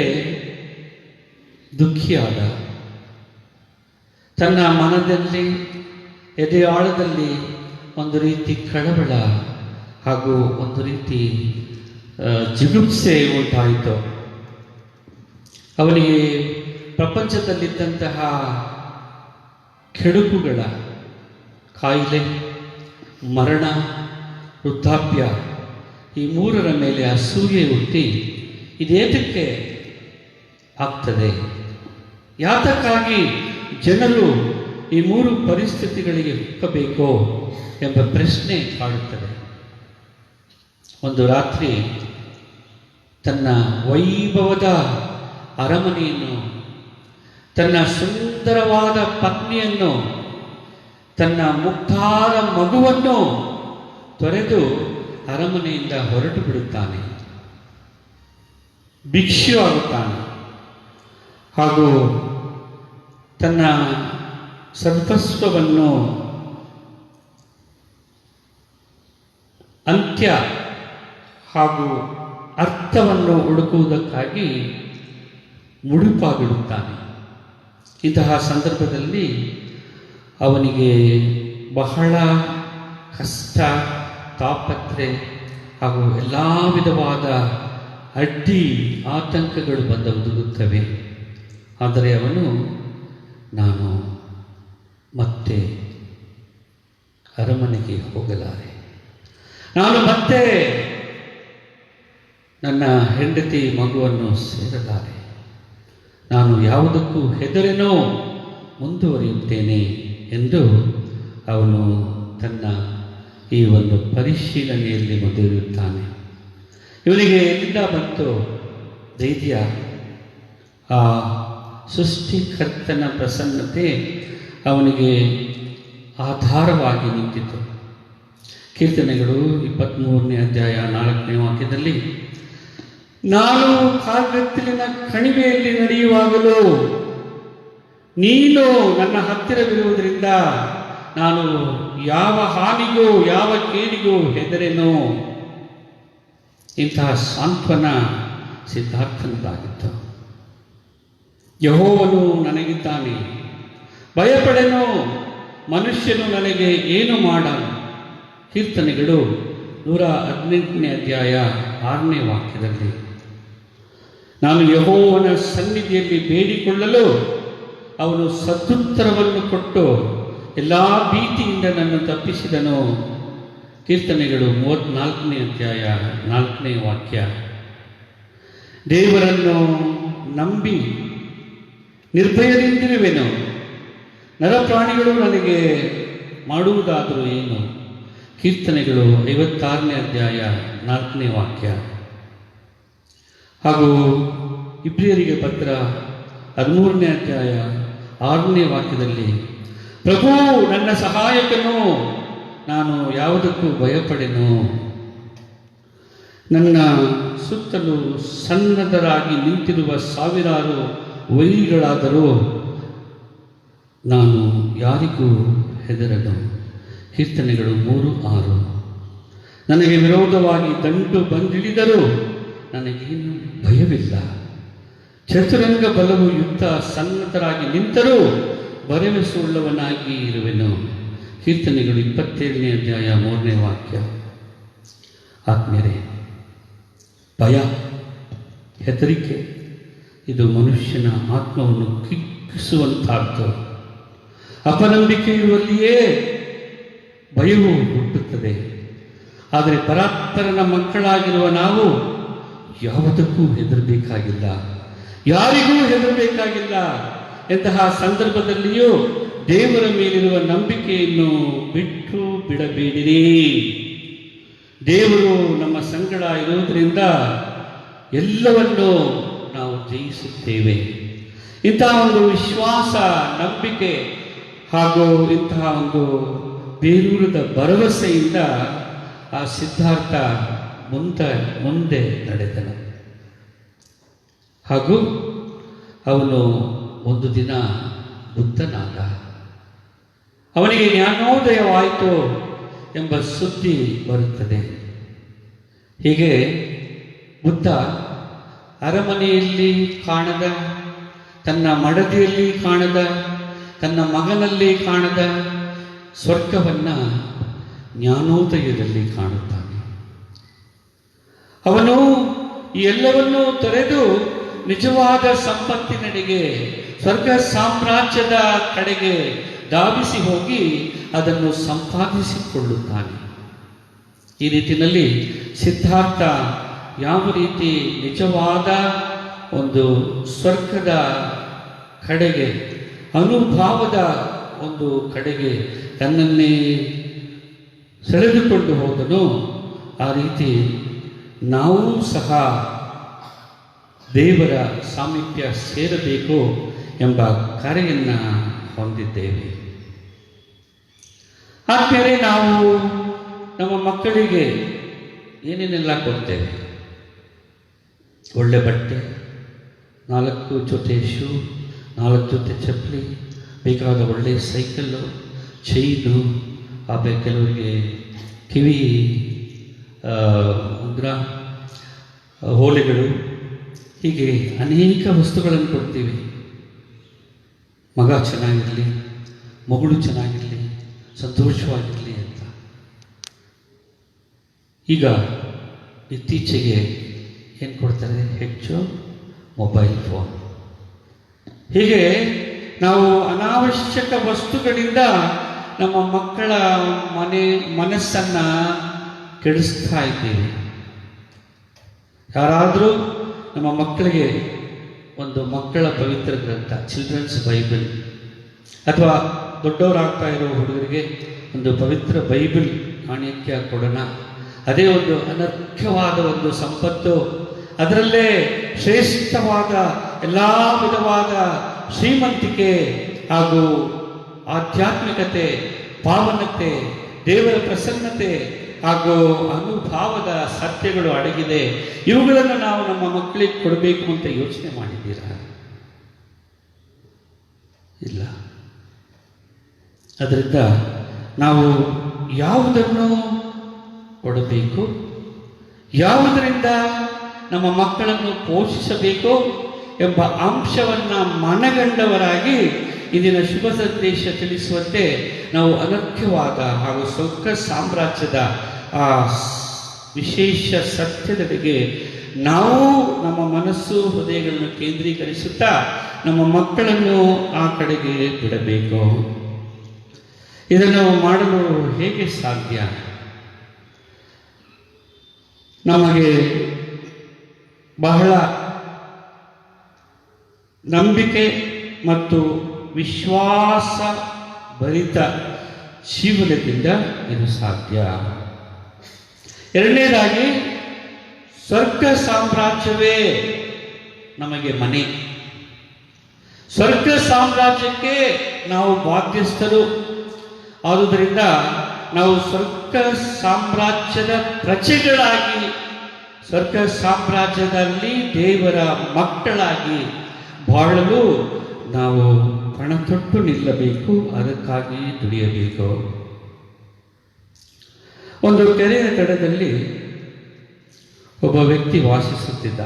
ದುಃಖಿಯಾದ. ತನ್ನ ಮನದಲ್ಲಿ, ಎದೆಯಾಳದಲ್ಲಿ ಒಂದು ರೀತಿ ಕಳವಳ ಹಾಗೂ ಒಂದು ರೀತಿ ಜಿಗುಪ್ಸೆ ಉಂಟಾಯಿತು. ಅವನಿಗೆ ಪ್ರಪಂಚದಲ್ಲಿದ್ದಂತಹ ಕೆಡುಕುಗಳ ಕಾಯಿಲೆ, ಮರಣ, ವೃದ್ಧಾಪ್ಯ, ಈ 3ರ ಮೇಲೆ ಅಸೂಯೆ ಹುಟ್ಟಿ ಇದೇತಕ್ಕೆ ಆಗ್ತದೆ, ಯಾತಕ್ಕಾಗಿ ಜನರು ಈ 3 ಪರಿಸ್ಥಿತಿಗಳಿಗೆ ಹುಕ್ಕಬೇಕೋ ಎಂಬ ಪ್ರಶ್ನೆ ಕಾಡುತ್ತದೆ. ಒಂದು ರಾತ್ರಿ ತನ್ನ ವೈಭವದ ಅರಮನೆಯನ್ನು, ತನ್ನ ಸುಂದರವಾದ ಪತ್ನಿಯನ್ನು, ತನ್ನ ಮುಗ್ಧಾರ ಮಗುವನ್ನು ತೊರೆದು ಅರಮನೆಯಿಂದ ಹೊರಟು ಬಿಡುತ್ತಾನೆ. ಭಿಕ್ಷು ಆಗುತ್ತಾನೆ ಹಾಗೂ ತನ್ನ ಸರ್ವಸ್ವವನ್ನು ಅಂತ್ಯ ಹಾಗೂ ಅರ್ಥವನ್ನು ಹುಡುಕುವುದಕ್ಕಾಗಿ ಮುಡುಪಾಗಿಡುತ್ತಾನೆ. ಇಂತಹ ಸಂದರ್ಭದಲ್ಲಿ ಅವನಿಗೆ ಬಹಳ ಕಷ್ಟ, ತಾಪತ್ರೆ ಹಾಗೂ ಎಲ್ಲ ವಿಧವಾದ ಅಡ್ಡಿ ಆತಂಕಗಳು ಬಂದೊದಗುತ್ತವೆ. ಆದರೆ ಅವನು, ನಾನು ಮತ್ತೆ ಅರಮನೆಗೆ ಹೋಗಲಾರೆ, ನಾನು ಮತ್ತೆ ನನ್ನ ಹೆಂಡತಿ ಮಗುವನ್ನು ಸೇರಲಾರೆ, ನಾನು ಯಾವುದಕ್ಕೂ ಹೆದರೇನೋ ಮುಂದುವರಿಯುತ್ತೇನೆ ಎಂದು ಅವನು ತನ್ನ ಈ ಒಂದು ಪರಿಶೀಲನೆಯಲ್ಲಿ ಮುಂದುವರಿಯುತ್ತಾನೆ. ಇವನಿಗೆ ಎಲ್ಲಿಂದ ಬಂತು ಧೈರ್ಯ? ಆ ಸೃಷ್ಟಿಕರ್ತನ ಪ್ರಸನ್ನತೆ ಅವನಿಗೆ ಆಧಾರವಾಗಿ ನಿಂತಿತು. ಕೀರ್ತನೆಗಳು 23ನೇ ಅಧ್ಯಾಯ 4ನೇ ವಾಕ್ಯದಲ್ಲಿ, ನಾನು ಕಾಲ್ಬೆತ್ತಲಿನ ಕಣಿವೆಯಲ್ಲಿ ನಡೆಯುವಾಗಲೂ ನೀನು ನನ್ನ ಹತ್ತಿರವಿರುವುದರಿಂದ ನಾನು ಯಾವ ಹಾನಿಗೂ ಯಾವ ಕೇಡಿಗೂ ಹೆದರೆನೋ. ಇಂತಹ ಸಾಂತ್ವನ ಸಿದ್ಧಾರ್ಥನದಾಗಿತ್ತು. ಯೆಹೋವನು ನನಗಿದ್ದಾನೆ, ಭಯಪಡೆನು, ಮನುಷ್ಯನು ನನಗೆ ಏನು ಮಾಡನು. ಕೀರ್ತನೆಗಳು 118ನೇ ಅಧ್ಯಾಯ 6ನೇ ವಾಕ್ಯದಲ್ಲಿ, ನಾನು ಯೆಹೋವನ ಸನ್ನಿಧಿಯಲ್ಲಿ ಬೇಡಿಕೊಳ್ಳಲು ಅವನು ಸದುತ್ತರವನ್ನು ಕೊಟ್ಟು ಎಲ್ಲ ಭೀತಿಯಿಂದ ನನ್ನ ತಪ್ಪಿಸಿದನು. ಕೀರ್ತನೆಗಳು 34ನೇ ಅಧ್ಯಾಯ 4ನೇ ವಾಕ್ಯ. ದೇವರನ್ನು ನಂಬಿ ನಿರ್ಭಯದಿಂದಿರುವೆನು, ನರಪ್ರಾಣಿಗಳು ನನಗೆ ಮಾಡುವುದಾದರೂ ಏನು. ಕೀರ್ತನೆಗಳು 56ನೇ ಅಧ್ಯಾಯ 4ನೇ ವಾಕ್ಯ. ಹಾಗೂ ಇಬ್ರಿಯರಿಗೆ ಪತ್ರ 13ನೇ ಅಧ್ಯಾಯ 6ನೇ ವಾಕ್ಯದಲ್ಲಿ, ಪ್ರಭು ನನ್ನ ಸಹಾಯಕನು, ನಾನು ಯಾವುದಕ್ಕೂ ಭಯಪಡೆನು. ನನ್ನ ಸುತ್ತಲೂ ಸನ್ನದ್ಧರಾಗಿ ನಿಂತಿರುವ ಸಾವಿರಾರು ವೈರಿಗಳಾದರೂ ನಾನು ಯಾರಿಗೂ ಹೆದರನು. ಕೀರ್ತನೆಗಳು 3:6. ನನಗೆ ವಿರೋಧವಾಗಿ ದಂಡು ಬಂದಿಳಿದರೂ ನನಗೇನು ಭಯವಿಲ್ಲ. ಚತುರಂಗ ಬಲವು ಯುದ್ಧ ಸನ್ನದ್ಧರಾಗಿ ನಿಂತರೂ ಭರವಸೆಯುಳ್ಳವನಾಗಿ ಇರುವೆನು. ಕೀರ್ತನೆಗಳು 27ನೇ ಅಧ್ಯಾಯ 3ನೇ ವಾಕ್ಯ. ಆತ್ಮೀಯರೇ, ಭಯ, ಹೆದರಿಕೆ ಇದು ಮನುಷ್ಯನ ಆತ್ಮವನ್ನು ಕಿಕ್ಕಿಸುವಂತಹದ್ದು. ಅಪನಂಬಿಕೆ ಇರುವಲ್ಲಿಯೇ ಭಯವು ಹುಟ್ಟುತ್ತದೆ. ಆದರೆ ಪರಾತ್ಪರನ ಮಕ್ಕಳಾಗಿರುವ ನಾವು ಯಾವುದಕ್ಕೂ ಹೆದರಬೇಕಾಗಿಲ್ಲ, ಯಾರಿಗೂ ಹೆದರಬೇಕಾಗಿಲ್ಲ. ಎಂತಹ ಸಂದರ್ಭದಲ್ಲಿಯೂ ದೇವರ ಮೇಲಿರುವ ನಂಬಿಕೆಯನ್ನು ಬಿಟ್ಟು ಬಿಡಬೇಡಿರಿ. ದೇವರು ನಮ್ಮ ಸಂಗಡ ಇರುವುದರಿಂದ ಎಲ್ಲವನ್ನೂ ನಾವು ಜಯಿಸುತ್ತೇವೆ. ಇಂತಹ ಒಂದು ವಿಶ್ವಾಸ, ನಂಬಿಕೆ ಹಾಗೂ ಇಂತಹ ಒಂದು ಬೇರೂರದ ಭರವಸೆಯಿಂದ ಆ ಸಿದ್ಧಾರ್ಥ ಮುಂದೆ ನಡೆದನು. ಹಾಗೂ ಅವನು ಒಂದು ದಿನ ಬುದ್ಧನಾದ. ಅವನಿಗೆ ಜ್ಞಾನೋದಯವಾಯಿತು ಎಂಬ ಸುದ್ದಿ ಬರುತ್ತದೆ. ಹೀಗೆ ಬುದ್ಧ ಅರಮನೆಯಲ್ಲಿ ಕಾಣದ, ತನ್ನ ಮಡದಿಯಲ್ಲಿ ಕಾಣದ, ತನ್ನ ಮಗನಲ್ಲಿ ಕಾಣದ ಸ್ವರ್ಗವನ್ನು ಜ್ಞಾನೋದಯದಲ್ಲಿ ಕಾಣುತ್ತಾನೆ. ಅವನು ಈ ಎಲ್ಲವನ್ನೂ ತೊರೆದು ನಿಜವಾದ ಸಂಪತ್ತಿನೆಡೆಗೆ, ಸ್ವರ್ಗ ಸಾಮ್ರಾಜ್ಯದ ಕಡೆಗೆ ಧಾವಿಸಿ ಹೋಗಿ ಅದನ್ನು ಸಂಪಾದಿಸಿಕೊಳ್ಳುತ್ತಾನೆ. ಈ ರೀತಿಯಲ್ಲಿ ಸಿದ್ಧಾರ್ಥ ಯಾವ ರೀತಿ ನಿಜವಾದ ಒಂದು ಸ್ವರ್ಗದ ಕಡೆಗೆ, ಅನುಭವದ ಒಂದು ಕಡೆಗೆ ತನ್ನನ್ನೇ ಸೆಳೆದುಕೊಂಡು ಹೋದನೋ, ಆ ರೀತಿ ನಾವು ಸಹ ದೇವರ ಸಾಮೀಪ್ಯ ಸೇರಬೇಕು ಎಂಬ ಕರೆಯನ್ನು ಹೊಂದಿದ್ದೇವೆ. ಆದ್ಮೇಲೆ ನಾವು ನಮ್ಮ ಮಕ್ಕಳಿಗೆ ಏನೇನೆಲ್ಲ ಕೊಡ್ತೇವೆ? ಒಳ್ಳೆ ಬಟ್ಟೆ, 4 ಜೊತೆ ಶೂ, 4 ಜೊತೆ ಚಪ್ಪಲಿ, ಬೇಕಾದ ಒಳ್ಳೆಯ ಸೈಕಲ್ಲು, ಚೈನು, ಆಮೇಲೆ ಕೆಲವರಿಗೆ ಕಿವಿ ಉಂಗುರ, ಓಲೆಗಳು, ಹೀಗೆ ಅನೇಕ ವಸ್ತುಗಳನ್ನು ಕೊಡ್ತೀವಿ. ಮಗ ಚೆನ್ನಾಗಿರಲಿ, ಮಗಳು ಚೆನ್ನಾಗಿರಲಿ, ಸಂತೋಷವಾಗಿರಲಿ ಅಂತ. ಈಗ ಇತ್ತೀಚೆಗೆ ಏನು ಕೊಡ್ತಾರೆ? ಹೆಚ್ಚು ಮೊಬೈಲ್ ಫೋನ್. ಹೀಗೆ ನಾವು ಅನಾವಶ್ಯಕ ವಸ್ತುಗಳಿಂದ ನಮ್ಮ ಮಕ್ಕಳ ಮನಸ್ಸನ್ನು ಕೆಡಿಸ್ತಾ ಇದ್ದೀವಿ. ಯಾರಾದರೂ ನಮ್ಮ ಮಕ್ಕಳಿಗೆ ಒಂದು ಮಕ್ಕಳ ಪವಿತ್ರ ಗ್ರಂಥ, ಚಿಲ್ಡ್ರನ್ಸ್ ಬೈಬಲ್, ಅಥವಾ ದೊಡ್ಡವರಾಗ್ತಾ ಇರೋ ಹುಡುಗರಿಗೆ ಒಂದು ಪವಿತ್ರ ಬೈಬಲ್ ಕಾಣಿಕೆ ಕೊಡೋಣ. ಅದೇ ಒಂದು ಅನರ್ಘ್ಯವಾದ ಒಂದು ಸಂಪತ್ತು. ಅದರಲ್ಲೇ ಶ್ರೇಷ್ಠವಾದ ಎಲ್ಲ ವಿಧವಾದ ಶ್ರೀಮಂತಿಕೆ ಹಾಗೂ ಆಧ್ಯಾತ್ಮಿಕತೆ, ಪಾವನತೆ, ದೇವರ ಪ್ರಸನ್ನತೆ ಹಾಗೂ ಅನುಭವದ ಸತ್ಯಗಳು ಅಡಗಿದೆ. ಇವುಗಳನ್ನು ನಾವು ನಮ್ಮ ಮಕ್ಕಳಿಗೆ ಕೊಡಬೇಕು ಅಂತ ಯೋಚನೆ ಮಾಡಿದ್ದೀರಾ? ಇಲ್ಲ. ಅದರಿಂದ ನಾವು ಯಾವುದನ್ನು ಕೊಡಬೇಕು, ಯಾವುದರಿಂದ ನಮ್ಮ ಮಕ್ಕಳನ್ನು ಪೋಷಿಸಬೇಕು ಎಂಬ ಅಂಶವನ್ನು ಮನಗಂಡವರಾಗಿ ಇಂದಿನ ಶುಭ ಸಂದೇಶ ತಿಳಿಸುವಂತೆ ನಾವು ಅನರ್ಘ್ಯವಾದ ಹಾಗೂ ಸ್ವರ್ಗ ಸಾಮ್ರಾಜ್ಯದ ಆ ವಿಶೇಷ ಸತ್ಯದೆಡೆಗೆ ನಾವು ನಮ್ಮ ಮನಸ್ಸು, ಹೃದಯಗಳನ್ನು ಕೇಂದ್ರೀಕರಿಸುತ್ತಾ ನಮ್ಮ ಮಕ್ಕಳನ್ನು ಆ ಕಡೆಗೆ ಬಿಡಬೇಕು. ಇದನ್ನು ಮಾಡಲು ಹೇಗೆ ಸಾಧ್ಯ? ನಮಗೆ ಬಹಳ ನಂಬಿಕೆ ಮತ್ತು ವಿಶ್ವಾಸ ಭರಿತ ಜೀವನದಿಂದ ಇದು ಸಾಧ್ಯ. ಎರಡನೇದಾಗಿ, ಸ್ವರ್ಗ ಸಾಮ್ರಾಜ್ಯವೇ ನಮಗೆ ಮನೆ. ಸ್ವರ್ಗ ಸಾಮ್ರಾಜ್ಯಕ್ಕೆ ನಾವು ಬಾಧ್ಯಸ್ಥರು. ಆದುದರಿಂದ ನಾವು ಸ್ವರ್ಗ ಸಾಮ್ರಾಜ್ಯದ ಪ್ರಜೆಗಳಾಗಿ, ಸ್ವರ್ಗ ಸಾಮ್ರಾಜ್ಯದಲ್ಲಿ ದೇವರ ಮಕ್ಕಳಾಗಿ ಬಾಳಲು ನಾವು ಪಣ ತೊಟ್ಟು ನಿಲ್ಲಬೇಕು, ಅದಕ್ಕಾಗಿ ದುಡಿಯಬೇಕು. ಒಂದು ಕೆರೆಯ ದಡದಲ್ಲಿ ಒಬ್ಬ ವ್ಯಕ್ತಿ ವಾಸಿಸುತ್ತಿದ್ದ.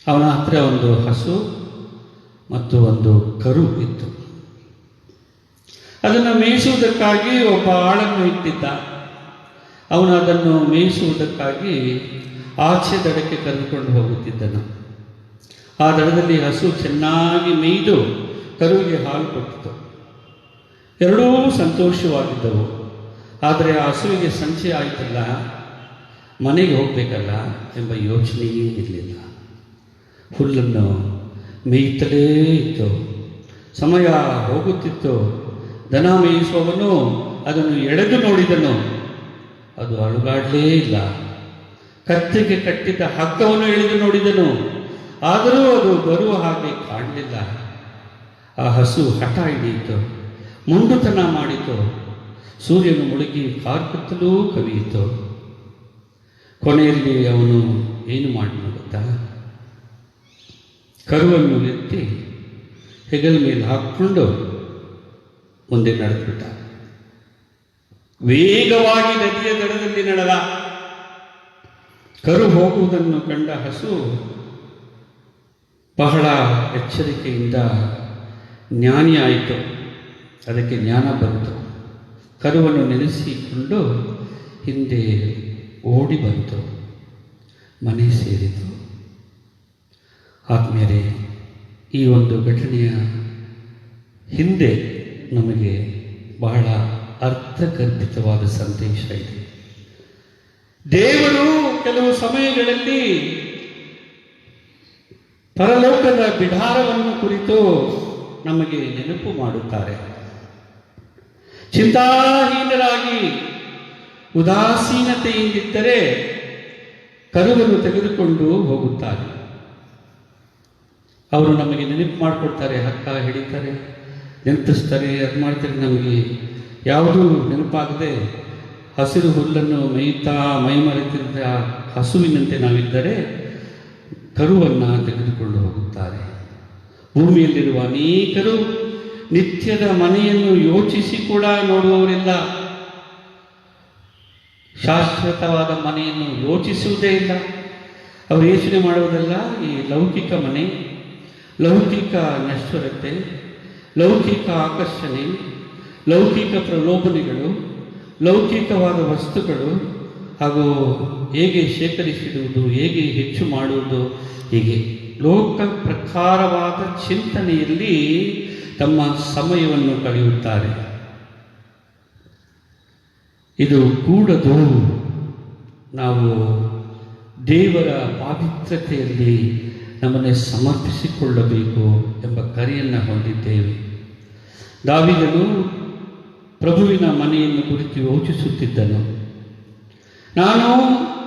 ಅವನ ಹತ್ರ ಒಂದು ಹಸು ಮತ್ತು ಒಂದು ಕರು ಇತ್ತು. ಅದನ್ನು ಮೇಯಿಸುವುದಕ್ಕಾಗಿ ಒಬ್ಬ ಆಳನ್ನು ಇಟ್ಟಿದ್ದ. ಅವನು ಅದನ್ನು ಮೇಯಿಸುವುದಕ್ಕಾಗಿ ಆಚೆ ದಡಕ್ಕೆ ಕರೆದುಕೊಂಡು ಹೋಗುತ್ತಿದ್ದನು. ಆ ದಡದಲ್ಲಿ ಹಸು ಚೆನ್ನಾಗಿ ಮೇಯ್ದು ಕರುವಿಗೆ ಹಾಲು ಕೊಟ್ಟಿತು. ಎರಡೂ ಸಂತೋಷವಾಗಿದ್ದವು. ಆದರೆ ಆ ಹಸುವಿಗೆ ಸಂಚೆ ಆಯಿತಲ್ಲ, ಮನೆಗೆ ಹೋಗಬೇಕಲ್ಲ ಎಂಬ ಯೋಚನೆಯೇ ಇರಲಿಲ್ಲ. ಹುಲ್ಲನ್ನು ಮೇಯುತ್ತಲೇ ಇತ್ತು. ಸಮಯ ಹೋಗುತ್ತಿತ್ತು. ದನ ಮೇಯಿಸುವವನು ಅದನ್ನು ಎಳೆದು ನೋಡಿದನು. ಅದು ಅಳುಗಾಡಲೇ ಇಲ್ಲ. ಕತ್ತಿಗೆ ಕಟ್ಟಿದ್ದ ಹಗ್ಗವನ್ನು ಎಳೆದು ನೋಡಿದನು. ಆದರೂ ಅದು ಬರುವ ಹಾಗೆ ಕಾಣಲಿಲ್ಲ. ಆ ಹಸು ಹಠ ಹಿಡಿಯಿತು, ಮೊಂಡುತನ ಮಾಡಿತು. ಸೂರ್ಯನು ಮುಳುಗಿ ಕಾರ್ಕತ್ತಲೂ ಕವಿಯಿತು. ಕೊನೆಯಲ್ಲಿ ಅವನು ಏನು ಮಾಡಿದ ಗೊತ್ತಾ? ಕರುವನ್ನು ಎತ್ತಿ ಹೆಗಲ ಮೇಲೆ ಹಾಕ್ಕೊಂಡು ಮುಂದೆ ನಡೆದ್ಬಿಟ್ಟ. ವೇಗವಾಗಿ ನದಿಯ ದಡದಲ್ಲಿ ನಡೆದ. ಕರು ಹೋಗುವುದನ್ನು ಕಂಡ ಹಸು ಬಹಳ ಎಚ್ಚರಿಕೆಯಿಂದ ಜ್ಞಾನಿಯಾಯಿತು. ಅದಕ್ಕೆ ಜ್ಞಾನ ಬಂತು. ಕರುವನ್ನು ನೆನೆಸಿಕೊಂಡು ಹಿಂದೆ ಓಡಿ ಬಂತು, ಮನೆ ಸೇರಿತು. ಆತ್ಮೀಯರೇ, ಈ ಒಂದು ಘಟನೆಯ ಹಿಂದೆ ನಮಗೆ ಬಹಳ ಅರ್ಥಗರ್ಭಿತವಾದ ಸಂದೇಶ ಇದೆ. ದೇವರು ಕೆಲವು ಸಮಯಗಳಲ್ಲಿ ಪರಲೋಕದ ಬಿಡಾರವನ್ನು ಕುರಿತು ನಮಗೆ ನೆನಪು ಮಾಡುತ್ತಾರೆ. ಚಿಂತಾಹೀನರಾಗಿ ಉದಾಸೀನತೆಯಿಂದಿದ್ದರೆ ಕರುವನ್ನು ತೆಗೆದುಕೊಂಡು ಹೋಗುತ್ತಾರೆ. ಅವರು ನಮಗೆ ನೆನಪು ಮಾಡಿಕೊಡ್ತಾರೆ, ಹಗ್ಗ ಹಿಡಿತಾರೆ, ನೆನಪಿಸ್ತಾರೆ, ಅದು ಮಾಡ್ತಾರೆ. ನಮಗೆ ಯಾವುದೂ ನೆನಪಾಗದೆ ಹಸಿರು ಹುಲ್ಲನ್ನು ಮೇಯ್ತಾ ಮೈ ಮರೆತಿದ್ದ ಹಸುವಿನಂತೆ ನಾವಿದ್ದರೆ ಕರುವನ್ನು ತೆಗೆದುಕೊಂಡು ಹೋಗುತ್ತಾರೆ. ಭೂಮಿಯಲ್ಲಿರುವ ಅನೇಕರು ನಿತ್ಯದ ಮನೆಯನ್ನು ಯೋಚಿಸಿ ಕೂಡ ನೋಡುವವರಿಲ್ಲ. ಶಾಶ್ವತವಾದ ಮನೆಯನ್ನು ಯೋಚಿಸುವುದೇ ಇಲ್ಲ. ಅವರು ಯೋಚನೆ ಮಾಡುವುದಲ್ಲ ಈ ಲೌಕಿಕ ಮನೆ, ಲೌಕಿಕ ನಶ್ವರತೆ, ಲೌಕಿಕ ಆಕರ್ಷಣೆ, ಲೌಕಿಕ ಪ್ರಲೋಭನೆಗಳು, ಲೌಕಿಕವಾದ ವಸ್ತುಗಳು, ಹಾಗೂ ಹೇಗೆ ಶೇಖರಿಸಿಡುವುದು, ಹೇಗೆ ಹೆಚ್ಚು ಮಾಡುವುದು, ಹೀಗೆ ಲೋಕ ಪ್ರಕಾರವಾದ ಚಿಂತನೆಯಲ್ಲಿ ತಮ್ಮ ಸಮಯವನ್ನು ಕಳೆಯುತ್ತಾರೆ. ಇದು ಕೂಡದು. ನಾವು ದೇವರ ಪಾವಿತ್ರತೆಯಲ್ಲಿ ನಮ್ಮನ್ನೇ ಸಮರ್ಪಿಸಿಕೊಳ್ಳಬೇಕು ಎಂಬ ಕರೆಯನ್ನು ಹೊಂದಿದ್ದೇವೆ. ದಾವೀದನು ಪ್ರಭುವಿನ ಮನೆಯನ್ನು ಕುರಿತು ಯೋಚಿಸುತ್ತಿದ್ದನು. ನಾನು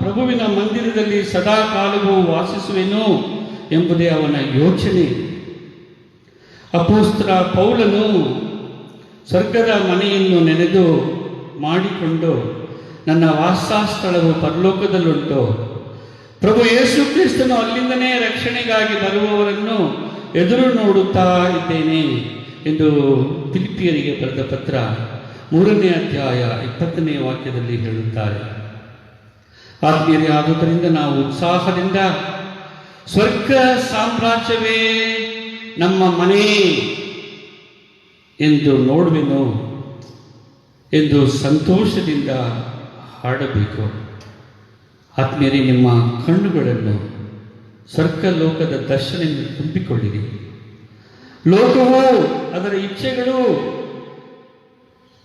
ಪ್ರಭುವಿನ ಮಂದಿರದಲ್ಲಿ ಸದಾ ಕಾಲವೂ ವಾಸಿಸುವೆನು ಎಂಬುದೇ ಅವನ ಯೋಚನೆ. ಅಪೊಸ್ತಲ ಪೌಲನು ಸ್ವರ್ಗದ ಮನೆಯನ್ನು ನೆನೆದು ಮಾಡಿಕೊಂಡು ನನ್ನ ವಾಸಸ್ಥಳವು ಪರಲೋಕದಲ್ಲುಂಟು, ಪ್ರಭು ಯೇಸು ಕ್ರಿಸ್ತನು ಅಲ್ಲಿಂದನೇ ರಕ್ಷಣೆಗಾಗಿ ಬರುವವರನ್ನು ಎದುರು ನೋಡುತ್ತಾ ಇದ್ದೇನೆ ಎಂದು ಫಿಲಿಪಿಯರಿಗೆ ಬರೆದ ಪತ್ರ 3ನೇ ಅಧ್ಯಾಯ 20ನೇ ವಾಕ್ಯದಲ್ಲಿ ಹೇಳುತ್ತಾರೆ. ಆತ್ಮೀಯರೇ, ಆದುದರಿಂದ ನಾವು ಉತ್ಸಾಹದಿಂದ ಸ್ವರ್ಗ ಸಾಮ್ರಾಜ್ಯವೇ ನಮ್ಮ ಮನೆ ಎಂದು ನೋಡುವೆನು ಎಂದು ಸಂತೋಷದಿಂದ ಹಾಡಬೇಕು. ಆತ್ಮೀಯರೇ, ನಿಮ್ಮ ಕಣ್ಣುಗಳನ್ನು ಸ್ವರ್ಗ ಲೋಕದ ದರ್ಶನದಿಂದ ತುಂಬಿಕೊಳ್ಳಿರಿ. ಲೋಕವು, ಅದರ ಇಚ್ಛೆಗಳು,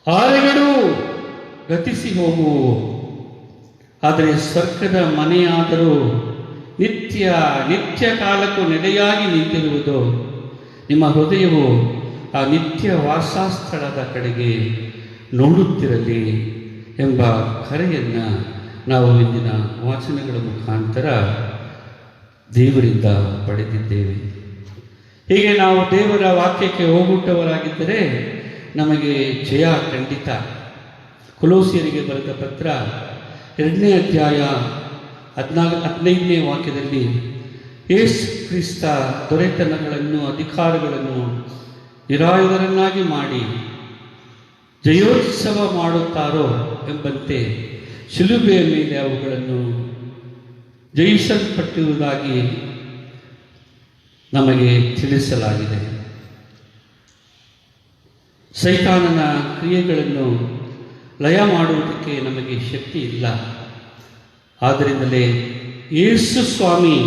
ಆರೆಗಳು ಗತಿಸಿ ಹೋಗುವು. ಆದರೆ ಸ್ವರ್ಗದ ಮನೆಯಾದರೂ ನಿತ್ಯ ಕಾಲಕ್ಕೂ ನೆಲೆಯಾಗಿ ನಿಂತಿರುವುದು. ನಿಮ್ಮ ಹೃದಯವು ಆ ನಿತ್ಯ ವಾಸಸ್ಥಳದ ಕಡೆಗೆ ನೋಡುತ್ತಿರಲಿ ಎಂಬ ಕರೆಯನ್ನು ನಾವು ಇಂದಿನ ವಾಚನಗಳ ಮುಖಾಂತರ ದೇವರಿಂದ ಪಡೆದಿದ್ದೇವೆ. ಹೀಗೆ ನಾವು ದೇವರ ವಾಕ್ಯಕ್ಕೆ ಹೋಗುಟ್ಟವರಾಗಿದ್ದರೆ ನಮಗೆ ಜಯ ಖಂಡಿತ. ಕೊಲೋಸಿಯರಿಗೆ ಬರೆದ ಪತ್ರ 2ನೇ ಅಧ್ಯಾಯ 15ನೇ ವಾಕ್ಯದಲ್ಲಿ ಯೇಸು ಕ್ರಿಸ್ತ ದೊರೆತನಗಳನ್ನು ಅಧಿಕಾರಗಳನ್ನು ನಿರಾಯುಧರನ್ನಾಗಿ ಮಾಡಿ ಜಯೋತ್ಸವ ಮಾಡುತ್ತಾರೋ ಎಂಬಂತೆ ಶಿಲುಬೆಯ ಮೇಲೆ ಅವುಗಳನ್ನು ಜಯಿಸಲ್ಪಟ್ಟಿರುವುದಾಗಿ ನಮಗೆ ತಿಳಿಸಲಾಗಿದೆ. ಸೈತಾನನ ಕ್ರಿಯೆಗಳನ್ನು ಲಯ ಮಾಡುವುದಕ್ಕೆ ನಮಗೆ ಶಕ್ತಿ ಇಲ್ಲ. ಆದ್ದರಿಂದಲೇ ಯೇಸು ಸ್ವಾಮಿ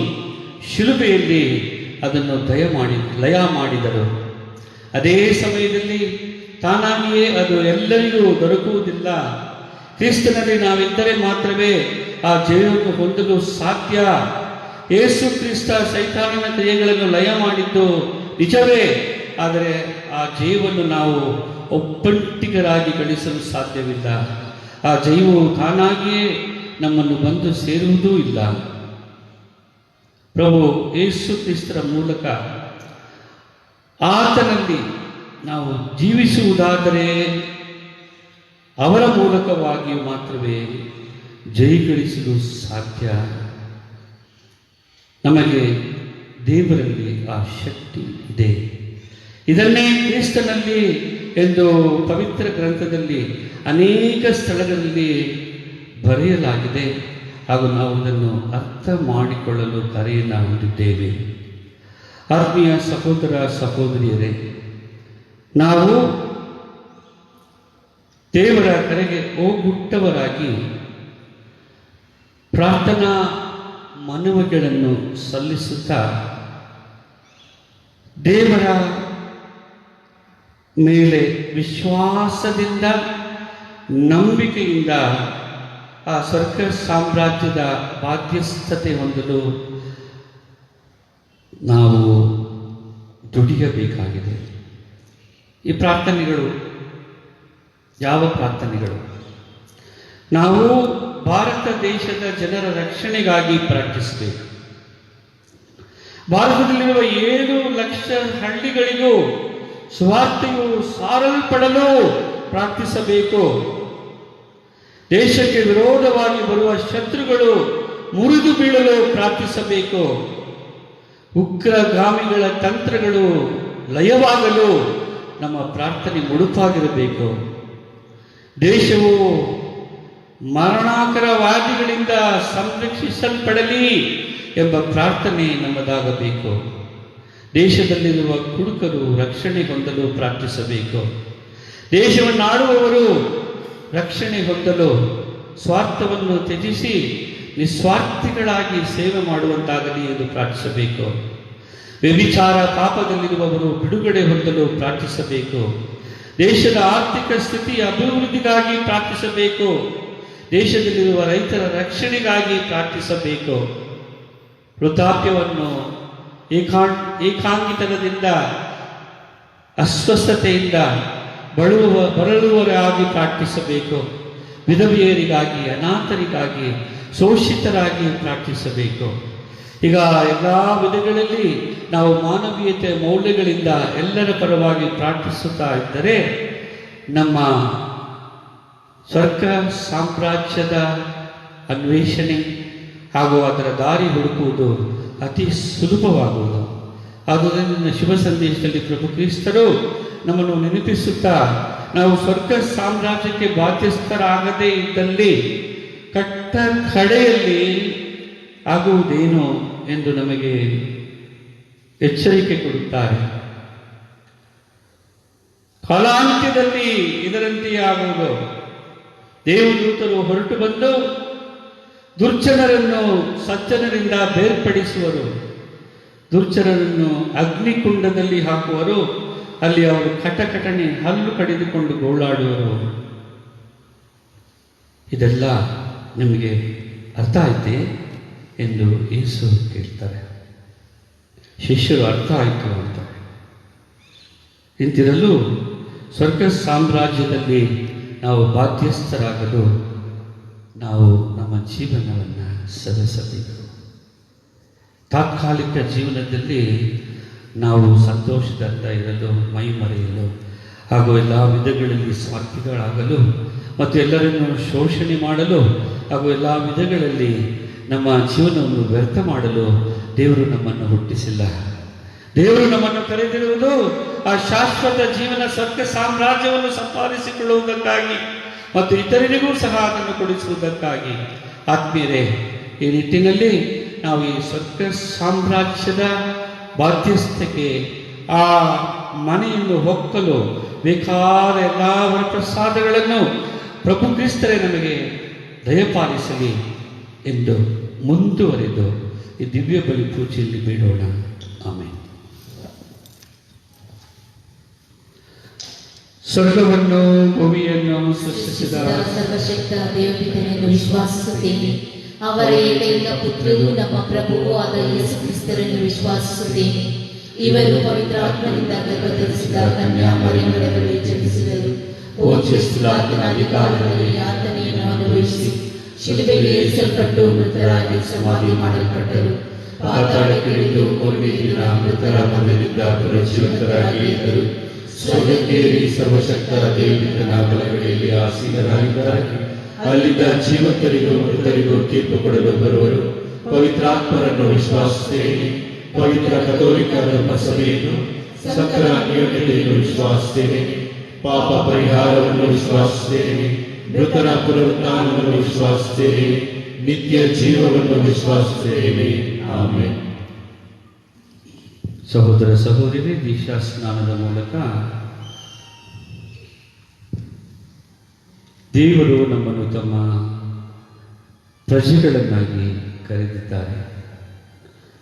ಶಿಲುಬೆಯಲ್ಲಿ ಅದನ್ನು ಲಯ ಮಾಡಿದರು. ಅದೇ ಸಮಯದಲ್ಲಿ ತಾನಾಗಿಯೇ ಅದು ಎಲ್ಲರಿಗೂ ದೊರಕುವುದಿಲ್ಲ. ಕ್ರಿಸ್ತನಲ್ಲಿ ನಾವಿದ್ದರೆ ಮಾತ್ರವೇ ಆ ಜಯವನ್ನು ಹೊಂದಲು ಸಾಧ್ಯ. ಯೇಸು ಕ್ರಿಸ್ತ ಸೈತಾನನ ಕ್ರಿಯೆಗಳನ್ನು ಲಯ ಮಾಡಿದ್ದು ನಿಜವೇ, ಆದರೆ ಆ ಜಯವನ್ನು ನಾವು ಒಬ್ಬಂಟಿಗರಾಗಿ ಗಳಿಸಲು ಸಾಧ್ಯವಿಲ್ಲ. ಆ ಜಯವು ತಾನಾಗಿಯೇ ನಮ್ಮನ್ನು ಬಂದು ಸೇರುವುದೂ ಇಲ್ಲ. ಪ್ರಭು ಯೇಸು ಕ್ರಿಸ್ತರ ಮೂಲಕ ಆತನಲ್ಲಿ ನಾವು ಜೀವಿಸುವುದಾದರೆ ಅವರ ಮೂಲಕವಾಗಿ ಮಾತ್ರವೇ ಜಯಗಳಿಸಲು ಸಾಧ್ಯ. ನಮಗೆ ದೇವರಲ್ಲಿ ಆ ಶಕ್ತಿ ಇದೆ. ಇದನ್ನೇ ಕ್ರಿಸ್ತನಲ್ಲಿ ಎಂದು ಪವಿತ್ರ ಗ್ರಂಥದಲ್ಲಿ ಅನೇಕ ಸ್ಥಳಗಳಲ್ಲಿ ಬರೆಯಲಾಗಿದೆ ಹಾಗೂ ನಾವು ಇದನ್ನು ಅರ್ಥ ಮಾಡಿಕೊಳ್ಳಲು ಕರೆಯನ್ನು ಹೊಂದಿದ್ದೇವೆ. ಆತ್ಮೀಯ ಸಹೋದರ ಸಹೋದರಿಯರೇ, ನಾವು ದೇವರ ಕರೆಗೆ ಹೋಗುಟ್ಟವರಾಗಿ ಪ್ರಾರ್ಥನಾ ಮನವಿಗಳನ್ನು ಸಲ್ಲಿಸುತ್ತಾ ದೇವರ ಮೇಲೆ ವಿಶ್ವಾಸದಿಂದ ನಂಬಿಕೆಯಿಂದ ಆ ಸ್ವರ್ಗ ಸಾಮ್ರಾಜ್ಯದ ಬಾಧ್ಯಸ್ಥತೆ ಹೊಂದಲು ನಾವು ದುಡಿಯಬೇಕಾಗಿದೆ. ಈ ಪ್ರಾರ್ಥನೆಗಳು ಯಾವ ಪ್ರಾರ್ಥನೆಗಳು? ನಾವು ಭಾರತ ದೇಶದ ಜನರ ರಕ್ಷಣೆಗಾಗಿ ಪ್ರಾರ್ಥಿಸಬೇಕು. ಭಾರತದಲ್ಲಿರುವ 7 ಲಕ್ಷ ಹಳ್ಳಿಗಳಿಗೂ ಸುವಾರ್ತೆಯು ಸಾರಲ್ಪಡಲು ಪ್ರಾರ್ಥಿಸಬೇಕು. ದೇಶಕ್ಕೆ ವಿರೋಧವಾಗಿ ಬರುವ ಶತ್ರುಗಳು ಮುರಿದು ಬೀಳಲು ಪ್ರಾರ್ಥಿಸಬೇಕು. ಉಗ್ರಗಾಮಿಗಳ ತಂತ್ರಗಳು ಲಯವಾಗಲು ನಮ್ಮ ಪ್ರಾರ್ಥನೆ ಮುಡುಪಾಗಿರಬೇಕು. ದೇಶವು ಮರಣಾಕರವಾದಿಗಳಿಂದ ಸಂರಕ್ಷಿಸಲ್ಪಡಲಿ ಎಂಬ ಪ್ರಾರ್ಥನೆ ನಮ್ಮದಾಗಬೇಕು. ದೇಶದಲ್ಲಿರುವ ಕುಡುಕರು ರಕ್ಷಣೆ ಹೊಂದಲು ಪ್ರಾರ್ಥಿಸಬೇಕು. ದೇಶವನ್ನಾಳುವವರು ರಕ್ಷಣೆ ಹೊಂದಲು ಸ್ವಾರ್ಥವನ್ನು ತ್ಯಜಿಸಿ ನಿಸ್ವಾರ್ಥಿಗಳಾಗಿ ಸೇವೆ ಮಾಡುವಂತಾಗಲಿ ಎಂದು ಪ್ರಾರ್ಥಿಸಬೇಕು. ವ್ಯಭಿಚಾರ ಪಾಪದಲ್ಲಿರುವವರು ಬಿಡುಗಡೆ ಹೊಂದಲು ಪ್ರಾರ್ಥಿಸಬೇಕು. ದೇಶದ ಆರ್ಥಿಕ ಸ್ಥಿತಿಯ ಅಭಿವೃದ್ಧಿಗಾಗಿ ಪ್ರಾರ್ಥಿಸಬೇಕು. ದೇಶದಲ್ಲಿರುವ ರೈತರ ರಕ್ಷಣೆಗಾಗಿ ಪ್ರಾರ್ಥಿಸಬೇಕು. ವೃದ್ಧಾಪ್ಯವನ್ನು ಏಕಾಂಗಿತನದಿಂದ ಅಸ್ವಸ್ಥತೆಯಿಂದ ಬಳಲುವವರಾಗಿ ಪ್ರಾರ್ಥಿಸಬೇಕು. ವಿಧವೆಯರಿಗಾಗಿ, ಅನಾಥರಿಗಾಗಿ, ಶೋಷಿತರಾಗಿ ಪ್ರಾರ್ಥಿಸಬೇಕು. ಈಗ ಎಲ್ಲ ವಿಧಗಳಲ್ಲಿ ನಾವು ಮಾನವೀಯತೆ ಮೌಲ್ಯಗಳಿಂದ ಎಲ್ಲರ ಪರವಾಗಿ ಪ್ರಾರ್ಥಿಸುತ್ತಾ ಇದ್ದರೆ ನಮ್ಮ ಸ್ವರ್ಗ ಸಾಮ್ರಾಜ್ಯದ ಅನ್ವೇಷಣೆ ಹಾಗೂ ಅದರ ದಾರಿ ಹುಡುಕುವುದು ಅತಿ ಸುಲಭವಾಗುವುದು. ಆದ್ದರಿಂದ ಶುಭ ಸಂದೇಶದಲ್ಲಿ ಪ್ರಭು ಕ್ರಿಸ್ತರು ನಮ್ಮನ್ನು ನೆನಪಿಸುತ್ತಾ ನಾವು ಸ್ವರ್ಗ ಸಾಮ್ರಾಜ್ಯಕ್ಕೆ ಬಾಧ್ಯಸ್ಥರಾಗದೇ ಇದ್ದಲ್ಲಿ ಕಟ್ಟ ಕಡೆಯಲ್ಲಿ ಆಗುವುದೇನು ಎಂದು ನಮಗೆ ಎಚ್ಚರಿಕೆ ಕೊಡುತ್ತಾರೆ. ಕಾಲಾಂತ್ಯದಲ್ಲಿ ಇದರಂತೆಯೇ ಆಗುವುದು. ದೇವದೂತರು ಹೊರಟು ಬಂದು ದುರ್ಜನರನ್ನು ಸಜ್ಜನರಿಂದ ಬೇರ್ಪಡಿಸುವರು. ದುರ್ಜನರನ್ನು ಅಗ್ನಿಕುಂಡದಲ್ಲಿ ಹಾಕುವರು. ಅಲ್ಲಿ ಅವರು ಕಟಕಟನೆ ಹಲ್ಲು ಕಡಿದುಕೊಂಡು ಗೋಳಾಡುವರು. ಇದೆಲ್ಲ ನಿಮಗೆ ಅರ್ಥ ಆಯ್ತೆ ಎಂದು ಯೇಸು ಕೇಳ್ತಾರೆ. ಶಿಷ್ಯರು ಅರ್ಥ ಆಯಿತು ಅಂತಾರೆ. ಇಂತಿರಲು ಸ್ವರ್ಗ ಸಾಮ್ರಾಜ್ಯದಲ್ಲಿ ನಾವು ಬಾಧ್ಯಸ್ಥರಾಗಲು ನಾವು ನಮ್ಮ ಜೀವನವನ್ನು ಸವೆಸಬೇಕು. ತಾತ್ಕಾಲಿಕ ಜೀವನದಲ್ಲಿ ನಾವು ಸಂತೋಷದಿಂದ ಇರಲು, ಮೈ ಮರೆಯಲು ಹಾಗೂ ಎಲ್ಲ ವಿಧಗಳಲ್ಲಿ ಸ್ವಾರ್ಥಿಗಳಾಗಲು ಮತ್ತು ಎಲ್ಲರನ್ನು ಶೋಷಣೆ ಮಾಡಲು ಹಾಗೂ ಎಲ್ಲ ವಿಧಗಳಲ್ಲಿ ನಮ್ಮ ಜೀವನವನ್ನು ವ್ಯರ್ಥ ಮಾಡಲು ದೇವರು ನಮ್ಮನ್ನು ಹುಟ್ಟಿಸಿಲ್ಲ. ದೇವರು ನಮ್ಮನ್ನು ಕರೆದಿರುವುದು ಆ ಶಾಶ್ವತ ಜೀವನ ಸತ್ಯ ಸಾಮ್ರಾಜ್ಯವನ್ನು ಸಂಪಾದಿಸಿಕೊಳ್ಳುವುದಕ್ಕಾಗಿ ಮತ್ತು ಇತರರಿಗೂ ಸಹ ಅದನ್ನು ಕೊಡಿಸುವುದಕ್ಕಾಗಿ. ಆತ್ಮೀಯರೇ, ಈ ನಿಟ್ಟಿನಲ್ಲಿ ನಾವು ಈ ಸತ್ಯ ಸಾಮ್ರಾಜ್ಯದ ಬಾಧ್ಯಸ್ಥಕ್ಕೆ ಆ ಮನೆಯನ್ನು ಹೊಕ್ಕಲು ಬೇಕಾದ ಎಲ್ಲ ವರಪ್ರಸಾದಗಳನ್ನು ಪ್ರಭು ಕ್ರಿಸ್ತರೇ ನಮಗೆ ದಯಪಾಲಿಸಲಿ ಎಂದು ಮುಂದುವರೆದು ಈ ದಿವ್ಯ ಬಲಿ ಪೂಜೆಯಲ್ಲಿ ಬೇಡೋಣ. ಆಮೇಲೆ ಸ್ವರ್ಗವನ್ನು ಭೂಮಿಯನ್ನು ಸೃಷ್ಟಿಸಿದ ಸರ್ವಶಕ್ತ ದೇವಪಿತನನ್ನು ವಿಶ್ವಾಸಿಸುತ್ತೇನೆ. ಅವರ ಏಕೈಕ ಪುತ್ರರು ನಮ್ಮ ಪ್ರಭುವೂ ಆದ ಯೇಸು ಕ್ರಿಸ್ತರನ್ನು ವಿಶ್ವಾಸಿಸುತ್ತೇನೆ. ಇವರು ಪವಿತ್ರಾತ್ಮನಿಂದ ಗರ್ಭಧರಿಸಿದ ಕನ್ಯಾ ಮರಿಯಮ್ಮನವರು ಜನಿಸಿದರು. ಪೋಂತಿಯಸ್ ಪಿಲಾತನ ಅಧಿಕಾರದಲ್ಲಿ ಯಾತನೆಯನ್ನು ಅನುಭವಿಸಿ ಶಿಲುಬೆಗೆ ಏರಿಸಲ್ಪಟ್ಟು ಮೃತರಾಗಿ ಸಮಾಧಿ ಮಾಡಲ್ಪಟ್ಟರು. ಪಾತಾಳಕ್ಕೆ ಇಳಿದು ಮೂರನೇ ದಿನ ಮೃತರ ಮಧ್ಯದಿಂದ ಪುನರ್ಜೀವಿತರಾಗಿ ಇದ್ದರು. ಸ್ವರ್ಗಕ್ಕೇರಿ ಸರ್ವಶಕ್ತ ದೇವಪಿತನ ಬಲಗಡೆಯಲ್ಲಿ ಆಸೀನರಾಗಿದ್ದಾರೆ. ಅಲ್ಲಿದ್ದ ಜೀವಂತರಿಗೂ ಮೃತರಿಗೂ ತೀರ್ಪು ಕೊಡಲು ಬರುವರು. ಪವಿತ್ರಾತ್ಮರನ್ನು ವಿಶ್ವಾಸಿಸುತ್ತೇನೆ. ಪವಿತ್ರ ಕಥೋಲಿಕ ಧರ್ಮ ಸಭೆಯನ್ನು ಸಕಲ ನಿಯಮತೆಯನ್ನು ವಿಶ್ವಾಸಿಸುತ್ತೇನೆ. ಪಾಪ ಪರಿಹಾರವನ್ನು ವಿಶ್ವಾಸಿಸುತ್ತೇನೆ. ಮೃತರ ಪುನರುತ್ಥಾನವನ್ನು ವಿಶ್ವಾಸಿಸುತ್ತೇನೆ. ನಿತ್ಯ ಜೀವವನ್ನು ವಿಶ್ವಾಸಿಸುತ್ತೇನೆ. ಆಮೆನ್. ಸಹೋದರ ಸಹೋದರಿ, ದೀಕ್ಷಾ ಸ್ನಾನದ ಮೂಲಕ ದೇವರು ನಮ್ಮನ್ನು ತಮ್ಮ ಪ್ರಜೆಗಳನ್ನಾಗಿ ಕರೆದಿದ್ದಾರೆ.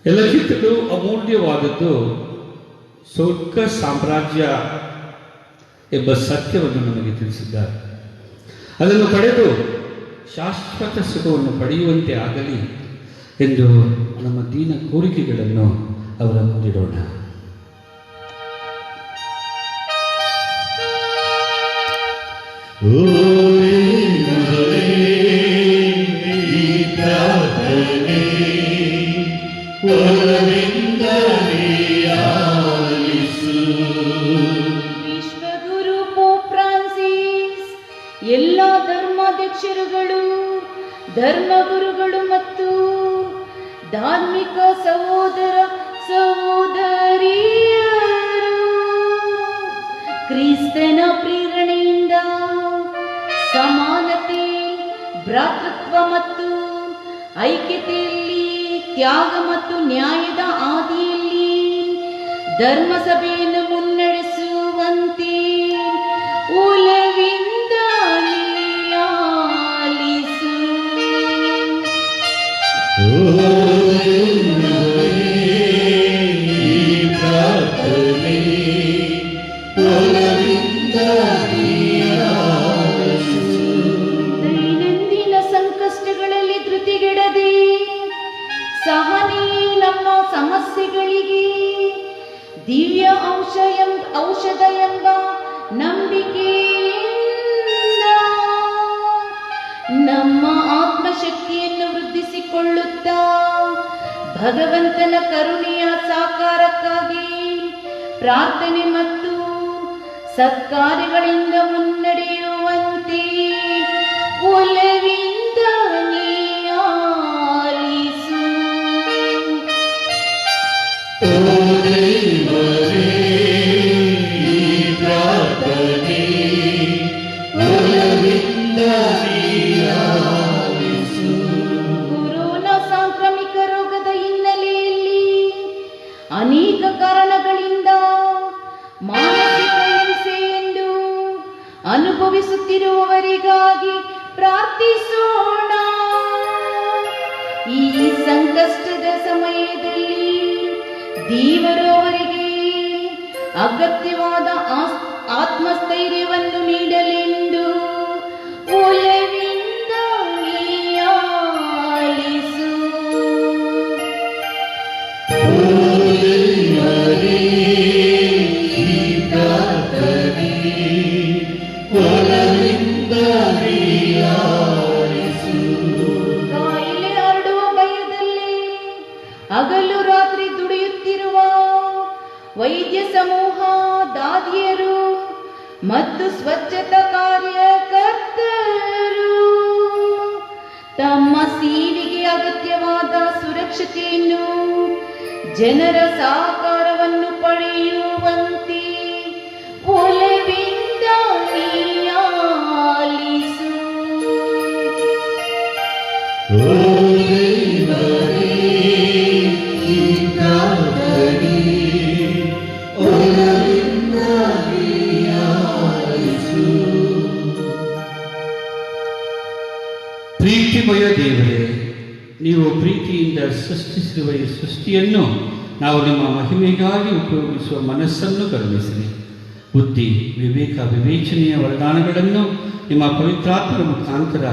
ಎಲ್ಲಕ್ಕಿಂತಲೂ ಅಮೂಲ್ಯವಾದದ್ದು ಸ್ವರ್ಗ ಸಾಮ್ರಾಜ್ಯ ಎಂಬ ಸತ್ಯವನ್ನು ನಮಗೆ ತಿಳಿಸಿದ್ದಾರೆ. ಅದನ್ನು ಪಡೆದು ಶಾಶ್ವತ ಸುಖವನ್ನು ಪಡೆಯುವಂತೆ ಆಗಲಿ ಎಂದು ನಮ್ಮ ದೀನ ಕೋರಿಕೆಗಳನ್ನು ಅವರ ಮುಂದಿಡೋಣ. ವಿಶ್ವಗುರು ಪೋಪ್ ಫ್ರಾನ್ಸಿಸ್, ಎಲ್ಲ ಧರ್ಮಾಧ್ಯಕ್ಷರುಗಳು, ಧರ್ಮಗುರುಗಳು ಮತ್ತು ಧಾರ್ಮಿಕ ಸಹೋದರ ಸಹೋದರಿಯರು, ಕ್ರಿಸ್ತನ ಪ್ರೇರಣೆಯಿಂದ ಸಮಾನತೆ, ಭ್ರಾತೃತ್ವ ಮತ್ತು ಐಕ್ಯತೆಯಲ್ಲಿ, ತ್ಯಾಗ ಮತ್ತು ನ್ಯಾಯದ ಹಾದಿಯಲ್ಲಿ ಧರ್ಮಸಭೆಯನ್ನು ಮುನ್ನಡೆಸುವಂತೆ ಉಲವಿಂದ ಲಾಲಿಸು. ದೈನಂದಿನ ಸಂಕಷ್ಟಗಳಲ್ಲಿ ಧೃತಿಗೆಡದೆ ಸಹನೆ ನಮ್ಮ ಸಮಸ್ಯೆಗಳಿಗೆ ದಿವ್ಯ ಔಷಧ ಎಂಬ ನಂಬಿಕೆಯಿಂದ ನಮ್ಮ ಆತ್ಮಶಕ್ತಿಯನ್ನು ವೃದ್ಧಿಸಿಕೊಳ್ಳುತ್ತಾ ಭಗವಂತನ ಕರುಣೆಯ ಸಾಕಾರಕ್ಕಾಗಿ ಪ್ರಾರ್ಥನೆ ಮತ್ತು ಸತ್ಕಾರ್ಯಗಳಿಂದ ಮುನ್ನಡೆಯುವಂತೆ ಒಲವಿಂದ ಆಲಿಸು. ಕೊರೋನಾ ಸಾಂಕ್ರಾಮಿಕ ರೋಗದ ಹಿನ್ನೆಲೆಯಲ್ಲಿ ಅನೇಕ ಕಾರಣಗಳಿಂದ ಮಾನಸಿಕ ಹಿಂಸೆಯನ್ನು ಅನುಭವಿಸುತ್ತಿರುವವರಿಗಾಗಿ ಪ್ರಾರ್ಥಿಸೋಣ. ಈ ಸಂಕಷ್ಟದ ಸಮಯದಲ್ಲಿ ದೇವರು ಅವರಿಗೆ ಅಗತ್ಯವಾದ ಆತ್ಮಸ್ಥೈರ್ಯವನ್ನು ನೀಡಲೆಂದು ಒಲವಿಂದ ಆಲಿಸು. ಕಾಯಿಲೆ ಹರಡುವ ಭಯದಲ್ಲಿ ಹಗಲು ರಾತ್ರಿ ದುಡಿಯುತ್ತಿರುವ ವೈದ್ಯ ಸಮೂಹ, ದಾದಿಯರು ಮತ್ತು ಸ್ವಚ್ಛತಾ ಕಾರ್ಯಕರ್ತರು ತಮ್ಮ ಸೇವೆಗೆ ಅಗತ್ಯವಾದ ಸುರಕ್ಷತೆಯನ್ನು ಜನರ ಸಹಕಾರವನ್ನು ಪಡೆಯುವಂತೆ ಒಲವಿಂದ ನೀಯಾಲಿಸು. ಓ ದೇವರೇ, ಈ ಪ್ರಾರ್ಥನೆ ಒಲವಿಂದ ನೀಯಾಲಿಸು. ಪ್ರೀತಿಮಯ ದೇವರೇ, ನೀವು ಪ್ರೀತಿಯಿಂದ ಸೃಷ್ಟಿಸಿರುವ ಈ ಸೃಷ್ಟಿಯನ್ನು ನಾವು ನಿಮ್ಮ ಮಹಿಮೆಗಾಗಿ ಉಪಯೋಗಿಸುವ ಮನಸ್ಸನ್ನು ಕರುಣಿಸಿರಿ. ಬುದ್ಧಿ, ವಿವೇಕ, ವಿವೇಚನೆಯ ವರದಾನಗಳನ್ನು ನಿಮ್ಮ ಪವಿತ್ರಾತ್ಮರ ಮುಖಾಂತರ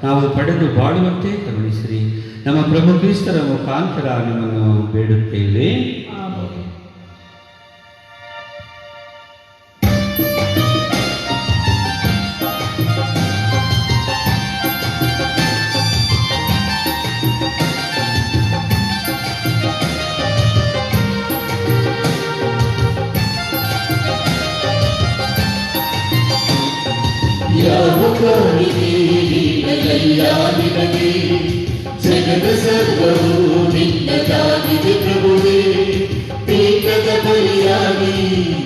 ನಾವು ಪಡೆದು ಬಾಳುವಂತೆ ಕರುಣಿಸಿರಿ. ನಮ್ಮ ಪ್ರಭು ಕ್ರಿಸ್ತರ ಮುಖಾಂತರ ನಿಮ್ಮನ್ನು ಬೇಡುತ್ತೇವೆ. ಯಾವ ಕಾಣಿಕೆ ನಿನಗೆ, ಜಗದ ಸರ್ವವು ನಿನ್ನದಾಗಿದೆ ಪ್ರಭುವೇ. ಪೀಠದ ಬಲಿಯಾಗಿ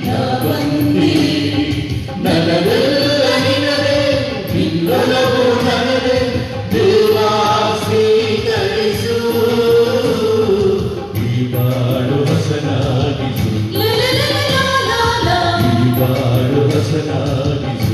ನಾ ಬಂದೆ, ನನಗೆಲ್ಲ ನಿನಗೆ, ನಿನ್ನೊಲವು ನನಗೆ. ದೇವಾ ಸ್ವೀಕರಿಸು, ಈ ಬಾಳು ಹಸನಾಗಿಸು, ಈ ಬಾಳು ಹಸನಾಗಿಸು.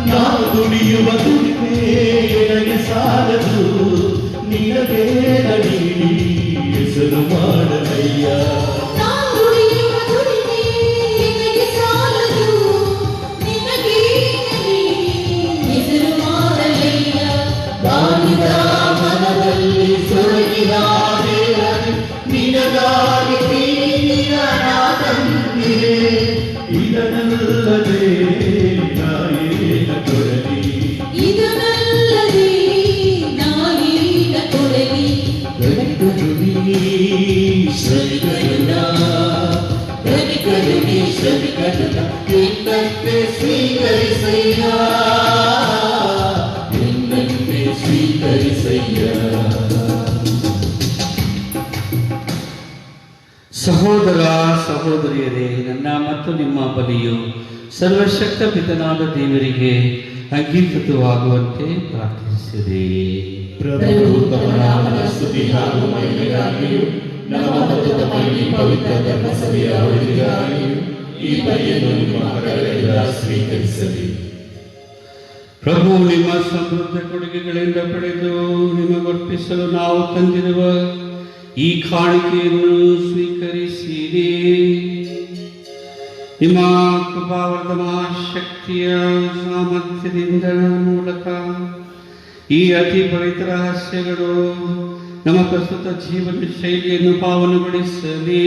ನಾನು ದುಡಿಯುವ ದುಡಿಮೆ ನನಗೆ ಸಾಲದು, ನಿನಗೆ ನೀಡಿ ಹೆಸರು ಮಾಡಲಯ್ಯ. ಮನದಲ್ಲಿ ಸೊರಗಿದ ದೇವರೇ, ನಿನಗಾಗಿ ಪ್ರೀತಿಯ ನಾ ತಂದಿದೆ. ಇದನ್ನಲ್ಲದೆ ನಾಯೇನ ಕೊಡಲಿ, ಶ್ರಮಿಕರುಣ ನಿನ್ನಂತೆ ಸ್ವೀಕರಿಸಯ್ಯ, ನಿನ್ನಂತೆ ಸ್ವೀಕರಿಸಯ್ಯ. ಸಹೋದರ ಸಹೋದರಿಯರೇ, ನನ್ನ ಮತ್ತು ನಿಮ್ಮ ಬಲಿಯು ಸರ್ವಶಕ್ತ ಪಿತನಾದ ದೇವರಿಗೆ ಅಂಗೀಕೃತವಾಗುವಂತೆ ಪ್ರಾರ್ಥಿಸಿದೆ. ಪ್ರಭು ತಮ್ಮ ನಾಮದ ಸ್ತುತಿ ಹಾಗೂ ಮಹಿಮೆಗಾಗಿಯೂ ನಮ್ಮ ಮತ್ತು ತಮ್ಮ ಈ ಪವಿತ್ರ ಧರ್ಮಸಭೆಯ ಒಳಿತಿಗಾಗಿಯೂ ಈ ಬಲಿಯನ್ನು ನಿಮ್ಮ ಕರಗಳಿಂದ ಸ್ವೀಕರಿಸಲಿ. ಪ್ರಭು ನಿಮ್ಮ ಸಮೃದ್ಧ ಕೊಡುಗೆಗಳಿಂದ ಪಡೆದು ನಿಮಗರ್ಪಿಸಲು ನಾವು ತಂದಿರುವ ಈ ಕಾಣಿಕೆಯನ್ನು ಸ್ವೀಕರಿಸಿರಿ. ನಿಮ್ಮ ಕೃಪಾವರದ ಮಹಾಶಕ್ತಿಯ ಸಾಮರ್ಥ್ಯದಿಂದ ಮೂಲಕ ಈ ಅತಿ ಪವಿತ್ರ ರಹಸ್ಯಗಳು ನಮ್ಮ ಪ್ರಸ್ತುತ ಜೀವನ ಶೈಲಿಯನ್ನು ಪಾವನಗೊಳಿಸಲಿ.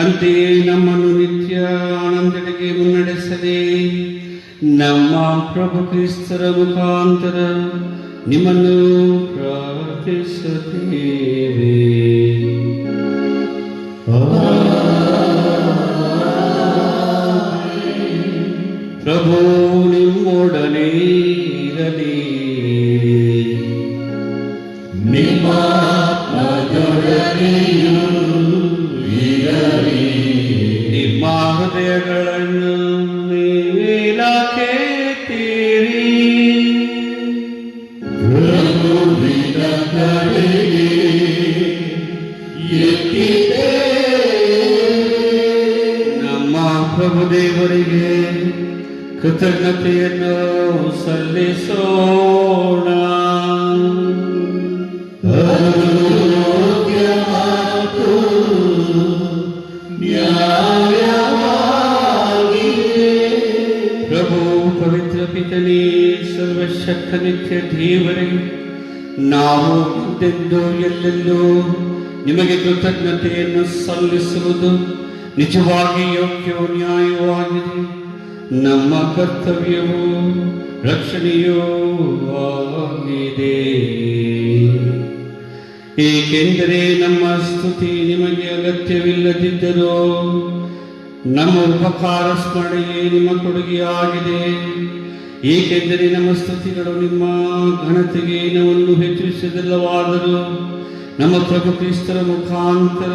ಅಂತೆಯೇ ನಮ್ಮನ್ನು ನಿತ್ಯ ಆನಂದತೆಗೆ ಮುನ್ನಡೆಸಲಿ. ನಮ್ಮ ಪ್ರಭು ಕ್ರಿಸ್ತರ ಮುಖಾಂತರ ನಿಮ್ಮನ್ನು ಪ್ರಾರ್ಥಿಸುತ್ತೇವೆ. ಪ್ರಭು ನಿಮ್ಮೊಡನೆ ಇರಲಿ. ನಿಮ್ಮ ಆತ್ಮದೊಡನೆಯೂ ಇರಲಿ. ನಿಮ್ಮ ಹೃದಯಗಳನ್ನು ಮೇಲಕ್ಕೆತ್ತಿರಿ. ಪ್ರಭುವಿನ ಕಡೆಗೆ ಎತ್ತಿದೆ. ನಮ್ಮ ಪ್ರಭು ದೇವರಿಗೆ ಕೃತಜ್ಞತೆಯನ್ನು ಸಲ್ಲಿಸೋಣ. ಆರೋಗ್ಯ ಮತ್ತು ನ್ಯಾಯವಾಗಿದೆ. ಪ್ರಭು ಪವಿತ್ರ ಪಿತನೇ, ಸರ್ವಶಕ್ತ ನಿತ್ಯ ದೇವರೇ, ನಾವು ಎಂದೆಂದೂ ಎಲ್ಲೆಲ್ಲೂ ನಿಮಗೆ ಕೃತಜ್ಞತೆಯನ್ನು ಸಲ್ಲಿಸುವುದು ನಿಜವಾಗಿ ಯೋಗ್ಯವೂ ನ್ಯಾಯವಾಗಿದೆ. ನಮ್ಮ ಕರ್ತವ್ಯವೂ ರಕ್ಷಣೆಯೂ ಆಗಿದೆ. ಏಕೆಂದರೆ ನಮ್ಮ ಸ್ತುತಿ ನಿಮಗೆ ಅಗತ್ಯವಿಲ್ಲದಿದ್ದರೂ ನಮ್ಮ ಉಪಕಾರ ಸ್ಮರಣೆಯೇ ನಿಮ್ಮ ಕೊಡುಗೆಯಾಗಿದೆ. ಏಕೆಂದರೆ ನಮ್ಮ ಸ್ತುತಿಗಳು ನಿಮ್ಮ ಘನತೆಗೆ ಏನವನ್ನು ಹೆಚ್ಚಿಸದಿಲ್ಲವಾದರೂ ನಮ್ಮ ಪ್ರಭು ಕ್ರಿಸ್ತರ ಮುಖಾಂತರ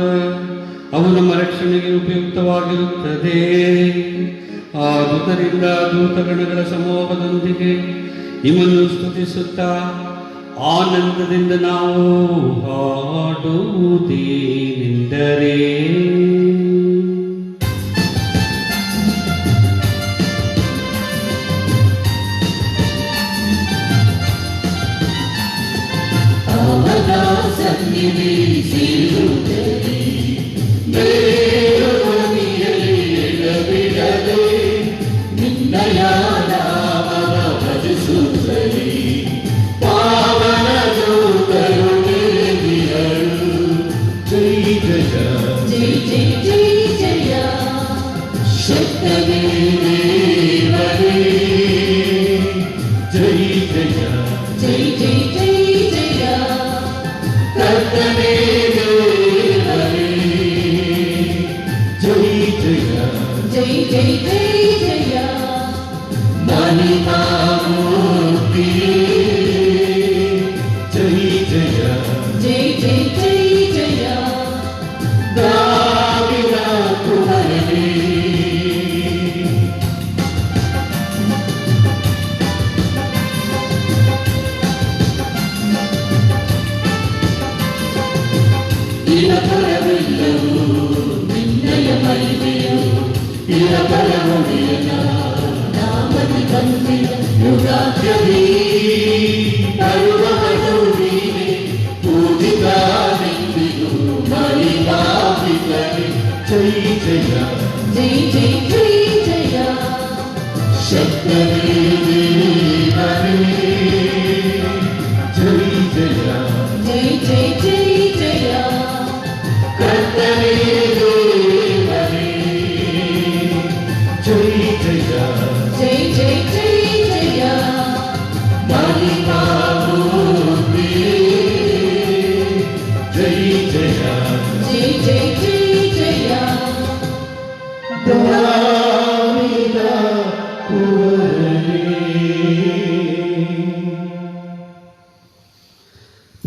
ಅವು ನಮ್ಮ ರಕ್ಷಣೆಗೆ ಉಪಯುಕ್ತವಾಗಿರುತ್ತದೆ. ಆದುದರಿಂದ ದೂತಗಣಗಳ ಸಮೂಹದೊಂದಿಗೆ ನಿಮ್ಮನ್ನು ಸ್ತುತಿಸುತ್ತಾ ಆನಂದದಿಂದ ನಾವು ಹಾಡುವುದೇನೆಂದರೆ,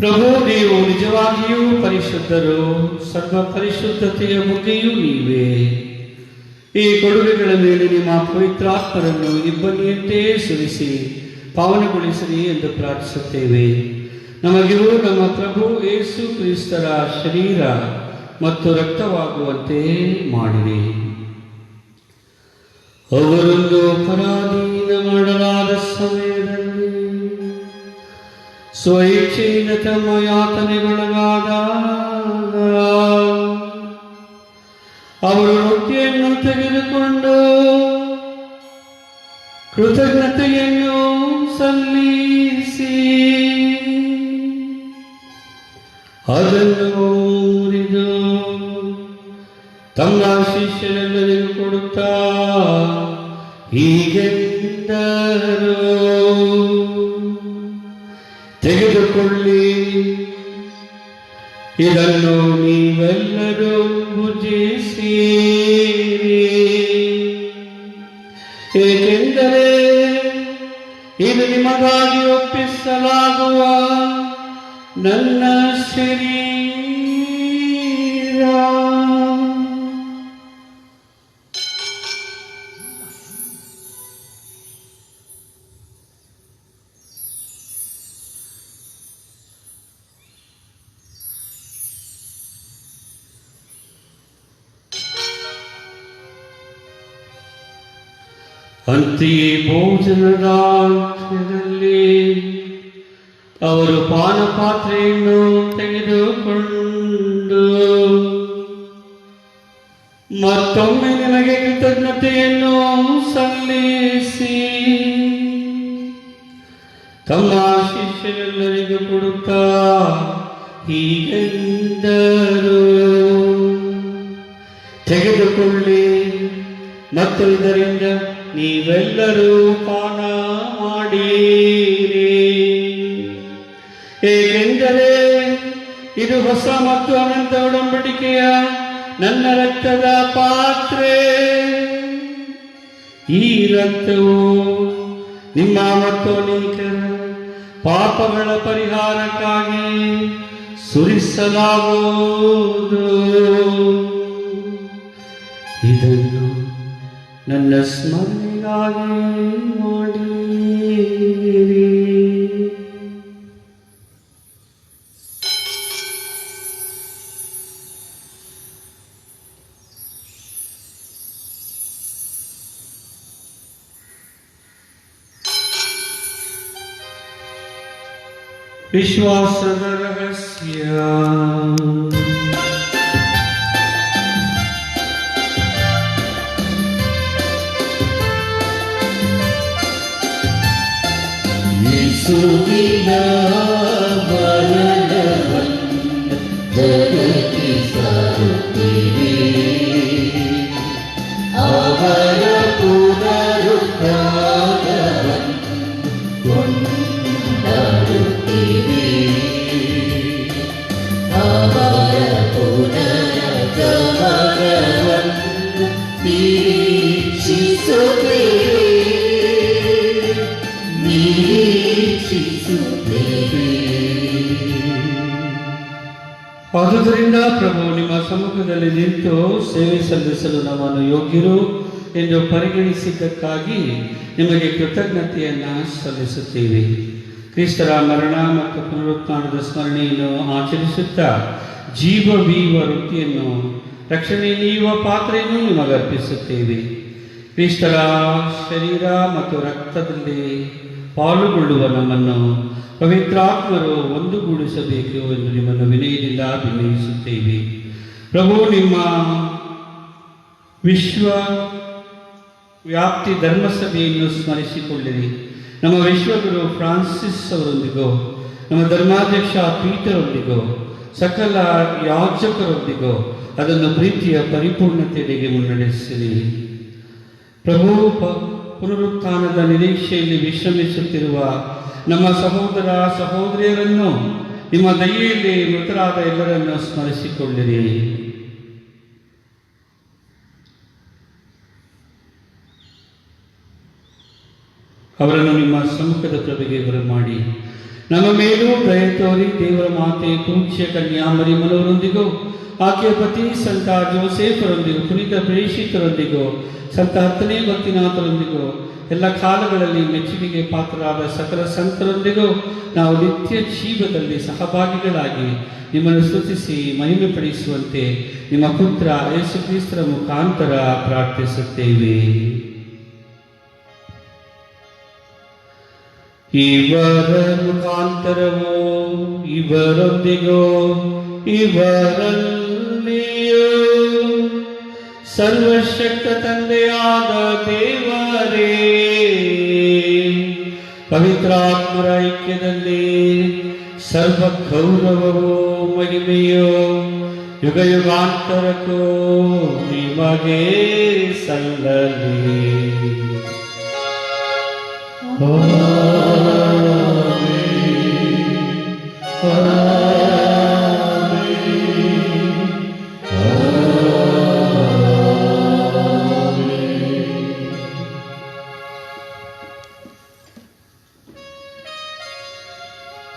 ಪ್ರಭು ನೀವು ನಿಜವಾಗಿಯೂ ಪರಿಶುದ್ಧರು, ಸರ್ವ ಪರಿಶುದ್ಧತೆಯ ಮುಖೆಯೂ ನೀವೇ. ಈ ಕೊಡುಗೆಗಳ ಮೇಲೆ ನಿಮ್ಮ ಪವಿತ್ರಾತ್ಮರನ್ನು ಇಬ್ಬನಿಯಂತೆ ಸುರಿಸಿ ಪಾವನಗೊಳಿಸಿರಿ ಎಂದು ಪ್ರಾರ್ಥಿಸುತ್ತೇವೆ. ನಮಗಿವು ನಮ್ಮ ಪ್ರಭು ಯೇಸು ಕ್ರಿಸ್ತರ ಶರೀರ ಮತ್ತು ರಕ್ತವಾಗುವಂತೆ ಮಾಡಿರಿ. ಅವರನ್ನು ಪರಾಧೀನ ಮಾಡಲಾದ ಸಮಯದಲ್ಲಿ ಸ್ವಇಚ್ಛೆಯಿಂದ ತಮ್ಮ ಯಾತನೆಗೊಳಗಾದಾಗ ಅವರು ರೊಟ್ಟಿಯನ್ನು ತೆಗೆದುಕೊಂಡು ಕೃತಜ್ಞತೆಯನ್ನು ಸಲ್ಲಿಸಿ ಅದನ್ನು ಮುರಿದು ತಮ್ಮ ಶಿಷ್ಯರೆಲ್ಲರಿಗೂ ಕೊಡುತ್ತಾ ಹೀಗೆಂದರು, ತೆಗೆದುಕೊಳ್ಳಿ, ಇದನ್ನು ನೀವೆಲ್ಲರೂ ಭುಜಿಸಿರಿ. ಏಕೆಂದರೆ ಇದು ನಿಮಗಾಗಿ ಒಪ್ಪಿಸಲಾಗುವ ನನ್ನ ಶರೀರ. ಅಂತೆಯೇ ಭೋಜನದ ಅಂತ್ಯದಲ್ಲಿ ಅವರು ಪಾನಪಾತ್ರೆಯನ್ನು ತೆಗೆದುಕೊಂಡು ಮತ್ತೊಮ್ಮೆ ನಿಮಗೆ ಕೃತಜ್ಞತೆಯನ್ನು ಸಲ್ಲಿಸಿ ತಮ್ಮ ಶಿಷ್ಯರೆಲ್ಲರಿಗೂ ಕೊಡುತ್ತಾ ಹೀಗೆಂದರು, ತೆಗೆದುಕೊಳ್ಳಿ ಮತ್ತು ಇದರಿಂದ ನೀವೆಲ್ಲರೂ ಪಾನ ಮಾಡಿರಿ. ಏಕೆಂದರೆ ಇದು ಹೊಸ ಮತ್ತು ಅನಂತ ಒಡಂಬಡಿಕೆಯ ನನ್ನ ರಕ್ತದ ಪಾತ್ರೆ. ಈ ರಕ್ತವು ನಿಮ್ಮ ಮತ್ತು ಅನೇಕರ ಪಾಪಗಳ ಪರಿಹಾರಕ್ಕಾಗಿ ಸುರಿಸಲಾಗುವುದು. ಇದನ್ನು ನನ್ನ ಸ್ಮರಣೆಗಾಗಿ ಮಾಡಿರಿ. ವಿಶ್ವಾಸದ ರಹಸ್ಯ. ಯೇಸುವಿನ ಮರಣವನ್ನು ಜಗತ್ತಿಗೆ ಸಾರುತ್ತೀರಿ, ಅವರ ಪುನರುತ್ಥಾನವನ್ನು ಕೊಂಡಾಡುತ್ತೀರಿ, ಅವರ ಪುನರುತ್ಥಾನವನ್ನು ನಿರೀಕ್ಷಿಸುತ್ತೇವೆ. ಆದುದರಿಂದ ಪ್ರಭು, ನಿಮ್ಮ ಸಮ್ಮುಖದಲ್ಲಿ ನಿಂತು ಸೇವೆ ಸಲ್ಲಿಸಲು ನಮ್ಮನ್ನು ಯೋಗ್ಯರು ಎಂದು ಪರಿಗಣಿಸಿದ್ದಕ್ಕಾಗಿ ನಿಮಗೆ ಕೃತಜ್ಞತೆಯನ್ನು ಸಲ್ಲಿಸುತ್ತೇವೆ. ಕ್ರಿಸ್ತರ ಮರಣ ಮತ್ತು ಪುನರುತ್ಥಾನದ ಸ್ಮರಣೆಯನ್ನು ಆಚರಿಸುತ್ತಾ ಜೀವವೀವ ವೃತ್ತಿಯನ್ನು ರಕ್ಷಣೆ ನೀಡುವ ಪಾತ್ರೆಯನ್ನು ನಿಮಗರ್ಪಿಸುತ್ತೇವೆ. ಕ್ರಿಸ್ತರ ಶರೀರ ಮತ್ತು ರಕ್ತದಲ್ಲಿ ಪಾಲುಗೊಳ್ಳುವ ನಮ್ಮನ್ನು ಪವಿತ್ರಾತ್ಮರು ಒಂದುಗೂಡಿಸಬೇಕು ಎಂದು ನಿಮ್ಮನ್ನು ವಿನಯದಿಂದ ವಿನಯಿಸುತ್ತೇವೆ. ಪ್ರಭು, ನಿಮ್ಮ ವಿಶ್ವ ವ್ಯಾಪ್ತಿ ಧರ್ಮಸಭೆಯನ್ನು ಸ್ಮರಿಸಿಕೊಳ್ಳಿರಿ. ನಮ್ಮ ವಿಶ್ವಗುರು ಫ್ರಾನ್ಸಿಸ್ ಅವರೊಂದಿಗೂ, ನಮ್ಮ ಧರ್ಮಾಧ್ಯಕ್ಷ ಪೀಟರೊಂದಿಗೂ, ಸಕಲ ಯಾಜಕರೊಂದಿಗೂ ಅದನ್ನು ಪ್ರೀತಿಯ ಪರಿಪೂರ್ಣತೆಯೆಡೆಗೆ ಮುನ್ನಡೆಸಿರಿ. ಪ್ರಭು, ಪುನರುತ್ಥಾನದ ನಿರೀಕ್ಷೆಯಲ್ಲಿ ವಿಶ್ರಮಿಸುತ್ತಿರುವ ನಮ್ಮ ಸಹೋದರ ಸಹೋದರಿಯರನ್ನು ನಿಮ್ಮ ದಯೆಯಲ್ಲಿ ಮೃತರಾದ ಎಲ್ಲರನ್ನು ಸ್ಮರಿಸಿಕೊಳ್ಳಿರಿ. ಅವರನ್ನು ನಿಮ್ಮ ಸಮ್ಮುಖದ ಪ್ರಭೆಗೆ ಬರಮಾಡಿ ನಮ್ಮ ಮೇಲೂ ದಯ ತೋರಿ ದೇವರ ಮಾತೆ ಪೂಜ್ಯ ಕನ್ಯಾಮರಿ ಮನವರೊಂದಿಗೂ, ಆಕೆಯ ಪತಿ ಸಂತ ಜೋಸೇಫರೊಂದಿಗೂ, ಪುನೀತ ಪ್ರೇಷಿತರೊಂದಿಗೂ, ಸಂತ 10ನೇ ಭಕ್ತಿನಾಥರೊಂದಿಗೂ, ಎಲ್ಲ ಕಾಲಗಳಲ್ಲಿ ಮೆಚ್ಚುಗೆಗೆ ಪಾತ್ರರಾದ ಸಕಲ ಸಂತರೊಂದಿಗೂ ನಾವು ನಿತ್ಯ ಜೀವದಲ್ಲಿ ಸಹಭಾಗಿಗಳಾಗಿ ನಿಮ್ಮನ್ನು ಸ್ತುತಿಸಿ ಮಹಿಮೆ ಪಡಿಸುವಂತೆ ನಿಮ್ಮ ಪುತ್ರ ಯೇಸು ಕ್ರಿಸ್ತರ ಮುಖಾಂತರ ಪ್ರಾರ್ಥಿಸುತ್ತೇವೆ. ಇವರ ಮುಖಾಂತರವೋ, ಇವರೊಂದಿಗೋ, ಇವರಲ್ಲಿಯೂ ಸರ್ವಶಕ್ತ ತಂದೆಯಾದ ದೇವರೇ, ಪವಿತ್ರಾತ್ಮರ ಐಕ್ಯದಲ್ಲಿ ಸರ್ವ ಗೌರವವೂ ಮಹಿಮೆಯೋ ಯುಗ ಯುಗಾಂತರಕ್ಕೂ ನಿಮಗೆ ಸಲ್ಲಲಿ.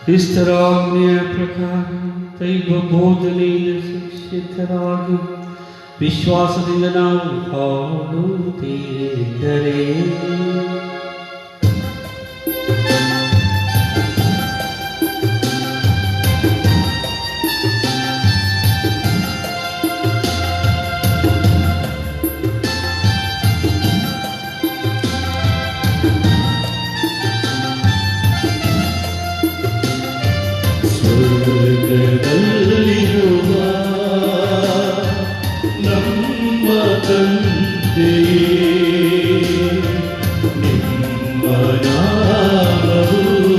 ಕ್ರಿಸ್ತರ ಆಜ್ಞೆಯ ಪ್ರಕಾರ ದೈವ ಬೋಧನೆಯಿಂದ ಶಿಕ್ಷಿತರಾಗಿ ವಿಶ್ವಾಸದಿಂದ ನಾವು ಹಾಡುತ್ತಿದ್ದರೆ ಸ್ವರ್ಗದಲ್ಲಿರುವ ನಮ್ಮ ತಂದೆಯೇ, ನಿಮ್ಮ ನಾಮವು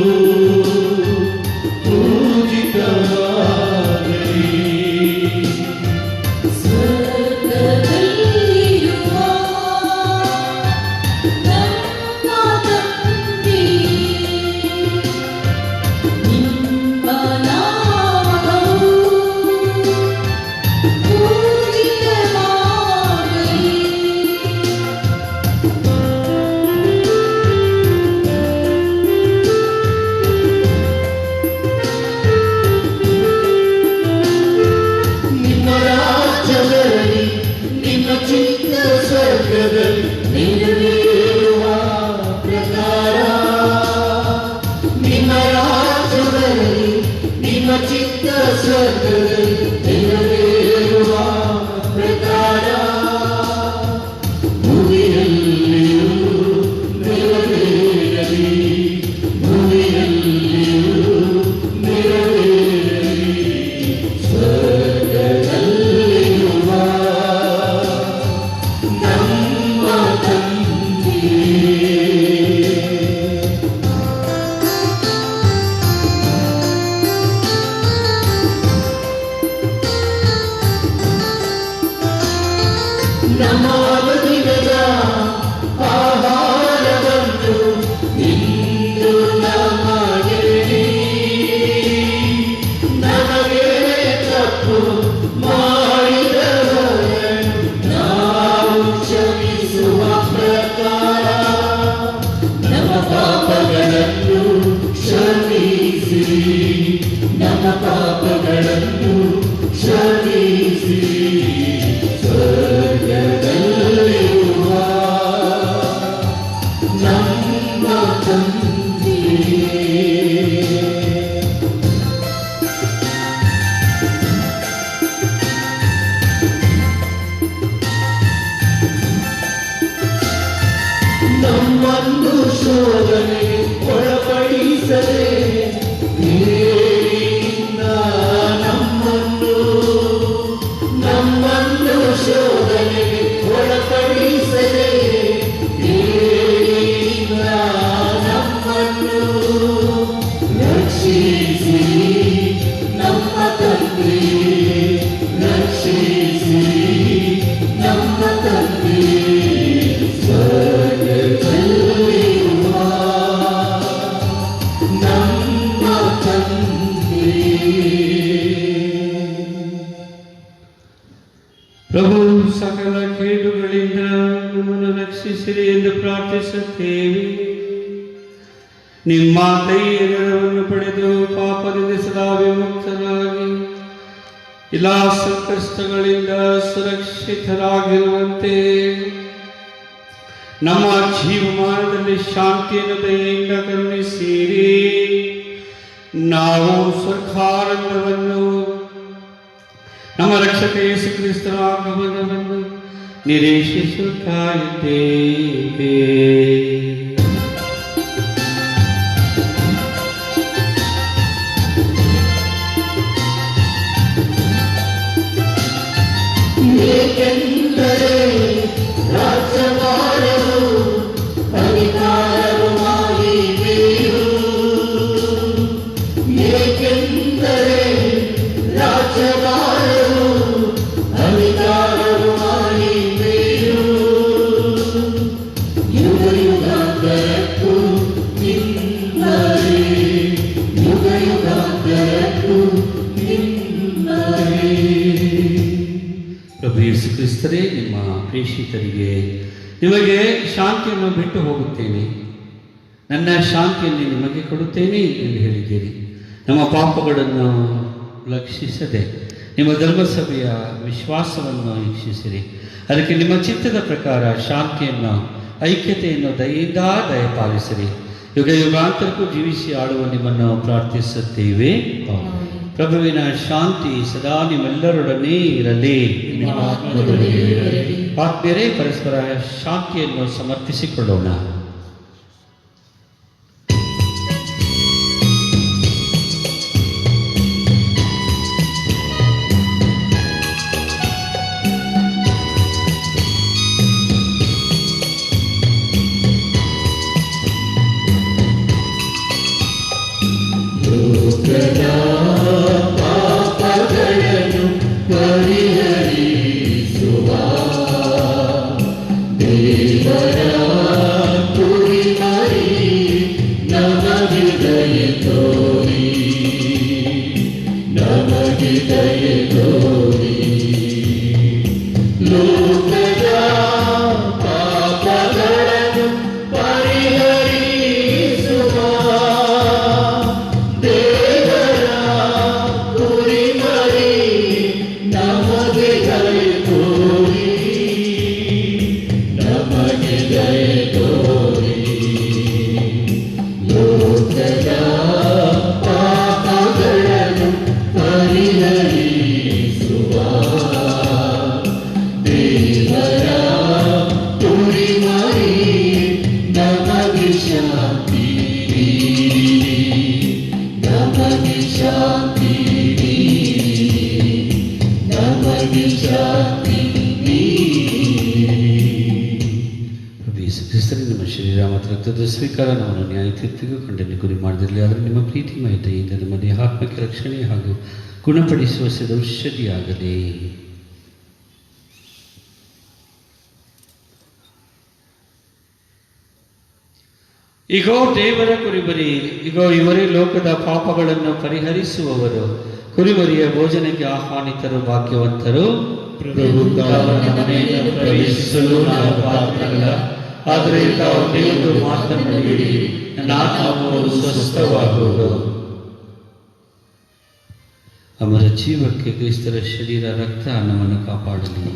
ಪೂಜಿತವಾಗಲಿ. ಸ್ವರ್ಗದಲ್ಲಿರುವ ನಮ್ಮ ಅನುದಿನದ ಆಹಾರವನ್ನು ಇಂದು ನಮಗೆ ನೀಡಿ. ನಮಗೆ ತಪ್ಪು ಮಾಡಿದವರನ್ನು ನಾವು ಕ್ಷಮಿಸುವ ಪ್ರಕಾರ ನಮ್ಮ ಪಾಪಗಳನ್ನು ಕ್ಷಮಿಸಿರಿ, ನಮ್ಮ ಪಾಪಗಳನ್ನು ಕ್ಷಮಿಸಿರಿ. ಸ್ವರ್ಗದಲ್ಲಿರುವ ನಮ್ಮ ತಂದೆಯೇ, ನಮ್ಮನ್ನು ಶೋಧನೆಗೆ ಒಳಪಡಿಸದೆ ಕೇಡಿಯಿಂದ ನಮ್ಮನ್ನು ಶೋಧನೆಗೆ ಒಳಪಡಿಸದೆ ಕೇಡಿಯಿಂದ ನಮ್ಮನ್ನು ರಕ್ಷಿಸಿ. ನಮ್ಮ ತಂದೆಯೇ, ರಕ್ಷಿಸಿ ನಮ್ಮ ತಂದೆಯೇ, ಸ್ವರ್ಗದಲ್ಲಿರುವ ನಮ್ಮ ತಂದೆಯೇ. ಪ್ರಭು ಸಕಲ ಕೇಡುಗಳಿಂದ ನಮ್ಮನ್ನು ರಕ್ಷಿಸಿರಿ ಎಂದು ಪ್ರಾರ್ಥಿಸುತ್ತೇವೆ. ನಿಮ್ಮ ದಯೆಯ ನೆರವನ್ನು ಪಡೆದು ಪಾಪದಿಂದ ಸದಾ ವಿಮುಕ್ತರಾಗಿ ಎಲ್ಲ ಸಂಕಷ್ಟಗಳಿಂದ ಸುರಕ್ಷಿತರಾಗಿರುವಂತೆ ನಮ್ಮ ಜೀವಮಾನದಲ್ಲಿ ಶಾಂತಿಯನ್ನು ದಯೆಯಿಂದ ಕರುಣಿಸಿರಿ. ನಾವು ಸ್ವರ್ಗಾನಂದವನ್ನು ನಮ್ಮ ರಕ್ಷಕ ಯೇಸು ಕ್ರಿಸ್ತರ ಆಗಮನವನ್ನು ನಿರೀಕ್ಷಿಸುತ್ತಾ ಇದ್ದೇವೆ. ಏಕೆಂದರೆ ರಾಜ್ಯಭಾರವು ಅಧಿಕಾರವು ಮಾಡಿದೆಯು. ಏಕೆಂದರೆ ರಾಜ್ಯಭಾರವು ಅಧಿಕಾರವು ಮಾಡಿದೆಯು. ಯುಗ ಯುಗಾಂತರಕ್ಕೂ ನಿಮ್ಮದೇ, ಯುಗ ಯುಗಾಂತರಕ್ಕೂ ನಿಮ್ಮದೇ. ಪ್ರಭು ಯೇಸು ಕ್ರಿಸ್ತರೇ, ನಿಮ್ಮ ಪ್ರೇಷಿತರಿಗೆ ನಿಮಗೆ ಶಾಂತಿಯನ್ನು ಬಿಟ್ಟು ಹೋಗುತ್ತೇನೆ, ನನ್ನ ಶಾಂತಿಯನ್ನು ನಿಮಗೆ ಕೊಡುತ್ತೇನೆ ಎಂದು ಹೇಳಿದ್ದೀರಿ. ನಮ್ಮ ಪಾಪಗಳನ್ನು ಲಕ್ಷಿಸದೆ ನಿಮ್ಮ ಧರ್ಮಸಭೆಯ ವಿಶ್ವಾಸವನ್ನು ವೀಕ್ಷಿಸಿರಿ. ಅದಕ್ಕೆ ನಿಮ್ಮ ಚಿತ್ತದ ಪ್ರಕಾರ ಶಾಂತಿಯನ್ನು, ಐಕ್ಯತೆಯನ್ನು ದಯೆಯಿಂದ ದಯಪಾಲಿಸಿರಿ. ಯುಗ ಯುಗಾಂತರಕ್ಕೂ ಜೀವಿಸಿ ಆಳುವ ನಿಮ್ಮನ್ನು ಪ್ರಾರ್ಥಿಸುತ್ತೇವೆ. ಪ್ರಭುವಿನ ಶಾಂತಿ ಸದಾ ನಿಮ್ಮೆಲ್ಲರೊಡನೆ ಇರಲಿ. ಆತ್ಮೀಯರೇ, ಪರಸ್ಪರ ಶಾಂತಿಯನ್ನು ಸಮರ್ಪಿಸಿಕೊಳ್ಳೋಣ. ಪಾಪಗಳನ್ನು ಪರಿಹರಿಸುವ ದೇವರ ಕುರಿಮರಿ ನಮಗೆ ದಯೆ ತೋರಿ, ನಮಗೆ ದಯೆ ತೋರಿ. ಲೋಕದ ಪಾಪಗಳನ್ನು ಪರಿಹರಿಸುವ ದೇವರ ಕುರಿಮರಿ ನಮಗೆ ದಯೆ ತೋರಿ, ನಮಗೆ ದಯೆ ತೋರಿ. ಲೋಕದ ಪಾಪಗಳನ್ನು ಪರಿಹರಿಸುವ ದೇವರ ಕುರಿಮರಿ ನಮಗೆ ಶಾಂತಿ ನೀಡಿ, ನಮಗೆ ಶಾಂತಿ ನೀಡಿ, ನಮಗೆ ಶಾಂತಿ ನೀಡಿ. ಪ್ರಭು ಯೇಸು ಕ್ರಿಸ್ತರೇ, ನಿಮ್ಮ ಶರೀರ ಮತ್ತು ರಕ್ತದ ಸ್ವೀಕಾರ ನಮ್ಮನ್ನು ನ್ಯಾಯ ತೀರ್ಪಿಗೂ ಖಂಡನೆ ಗುರಿ ಮಾಡದಿರಲಿ. ಆದರೆ ನಿಮ್ಮ ಪ್ರೀತಿಮಯ ದಯೆಯಿಂದ ನಮ್ಮ ದೇಹಾತ್ಮಕ ರಕ್ಷಣೆ ಹಾಗೂ ಗುಣಪಡಿಸುವ ಸಿದ್ಧೌಷಧಿಯಾಗಲಿ. ಇಗೋ ದೇವರ ಕುರಿಮರಿ, ಇಗೋ ಇವರೇ ಲೋಕದ ಪಾಪಗಳನ್ನು ಪರಿಹರಿಸುವವರು. ಕುರಿಮರಿಯ ಭೋಜನಕ್ಕೆ ಆಹ್ವಾನಿತರು ಭಾಗ್ಯವಂತರು. ಪ್ರಭು ಅವನ ಮನೆಯನ್ನು ಪ್ರವೇಶಿಸಲು ನಾವು ಪಾತ್ರರಲ್ಲ, ಆದರೆ ತಾವು ಒಂದು ಮಾತನ್ನು ಹೇಳಿ ನನ್ನ ಆತ್ಮವು ಸ್ವಸ್ಥವಾಗುವುದು. ಅವರ ಜೀವಕ್ಕೆ ಕ್ರಿಸ್ತರ ಶರೀರ ರಕ್ತ ನಮ್ಮನ್ನು ಕಾಪಾಡಲಿ.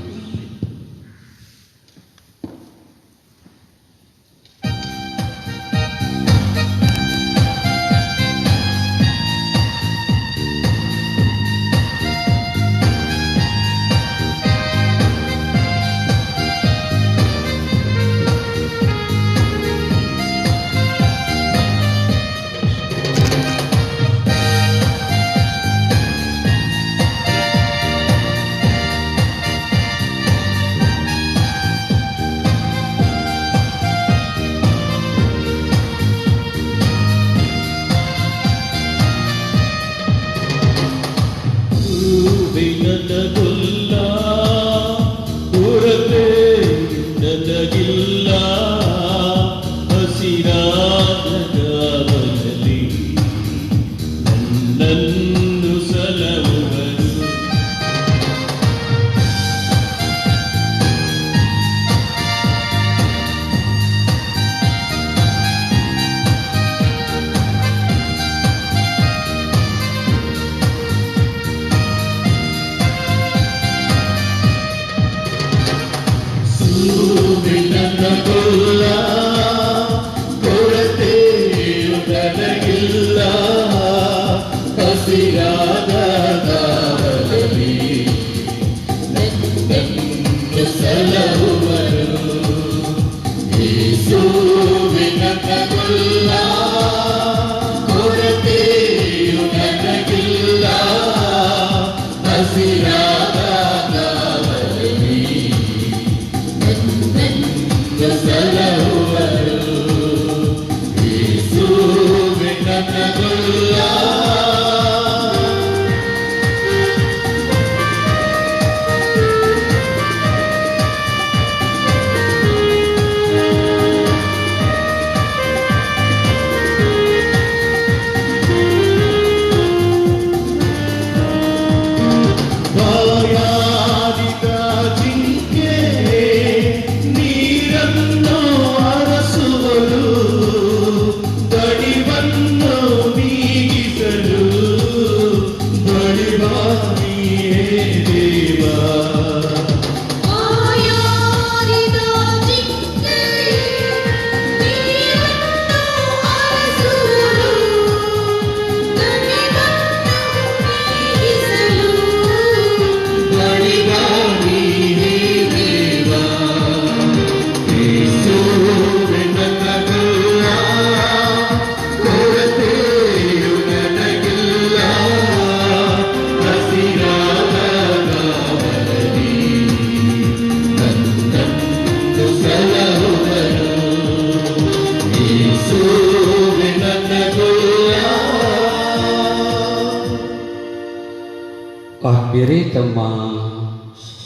ಆತ್ಮೀಯರೇ, ತಮ್ಮ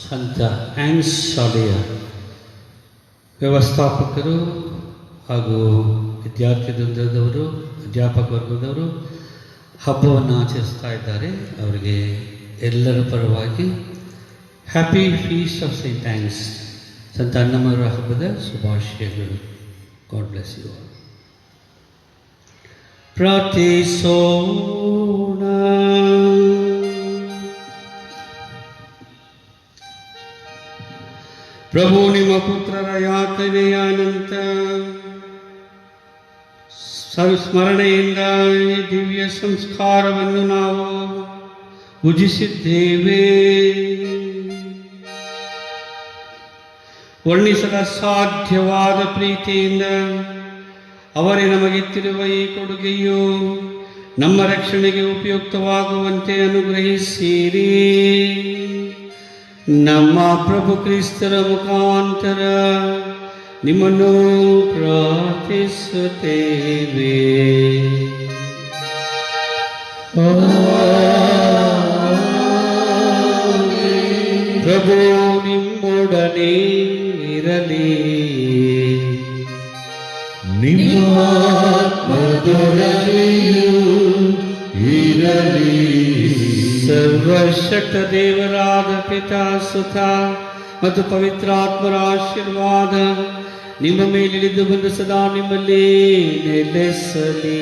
ಸಂತ ಆನ್ಸ್ ಶಾಲೆಯ ವ್ಯವಸ್ಥಾಪಕರು ಹಾಗೂ ವಿದ್ಯಾರ್ಥಿ ವೃಂದದವರು, ಅಧ್ಯಾಪಕ ವರ್ಗದವರು ಹಬ್ಬವನ್ನು ಆಚರಿಸ್ತಾ ಇದ್ದಾರೆ. ಅವರಿಗೆ ಎಲ್ಲರ ಪರವಾಗಿ happy feast of saint Anne's, ಸಂತ ಅನ್ನಮರ ಹಬ್ಬದ ಶುಭಾಶಯಗಳು. God bless you all. ಪ್ರಾರ್ಥಿಸೋಣ. ಪ್ರಭು, ನಿಮ್ಮ ಪುತ್ರರ ಯಾತನೆಯ ನಂತರ ಸ್ಮರಣೆಯಿಂದ ಈ ದಿವ್ಯ ಸಂಸ್ಕಾರವನ್ನು ನಾವು ಭುಜಿಸಿದ್ದೇವೆ. ವರ್ಣಿಸದ ಸಾಧ್ಯವಾದ ಪ್ರೀತಿಯಿಂದ ಅವರೇ ನಮಗಿತ್ತಿರುವ ಈ ಕೊಡುಗೆಯು ನಮ್ಮ ರಕ್ಷಣೆಗೆ ಉಪಯುಕ್ತವಾಗುವಂತೆ ಅನುಗ್ರಹಿಸಿರಿ. ನಮ್ಮ ಪ್ರಭು ಕ್ರಿಸ್ತರ ಮುಖಾಂತರ ನಿಮ್ಮನ್ನು ಪ್ರಾರ್ಥಿಸುತ್ತೇವೆ. ಪ್ರಭು ನಿಮ್ಮೊಡನೆ ಇರಲಿ. ನಿಮ್ಮ ಆತ್ಮದೊಡನೆಯೂ ಇರಲಿ. ಸರ್ವಶಕ್ತ ದೇವರಾದ ಪಿತಾ ಸುತ ಮತ್ತು ಪವಿತ್ರಾತ್ಮರ ಆಶೀರ್ವಾದ ನಿಮ್ಮ ಮೇಲಿಳಿದು ಬಂದು ಸದಾ ನಿಮ್ಮಲ್ಲಿ ನೆಲೆಸಲಿ.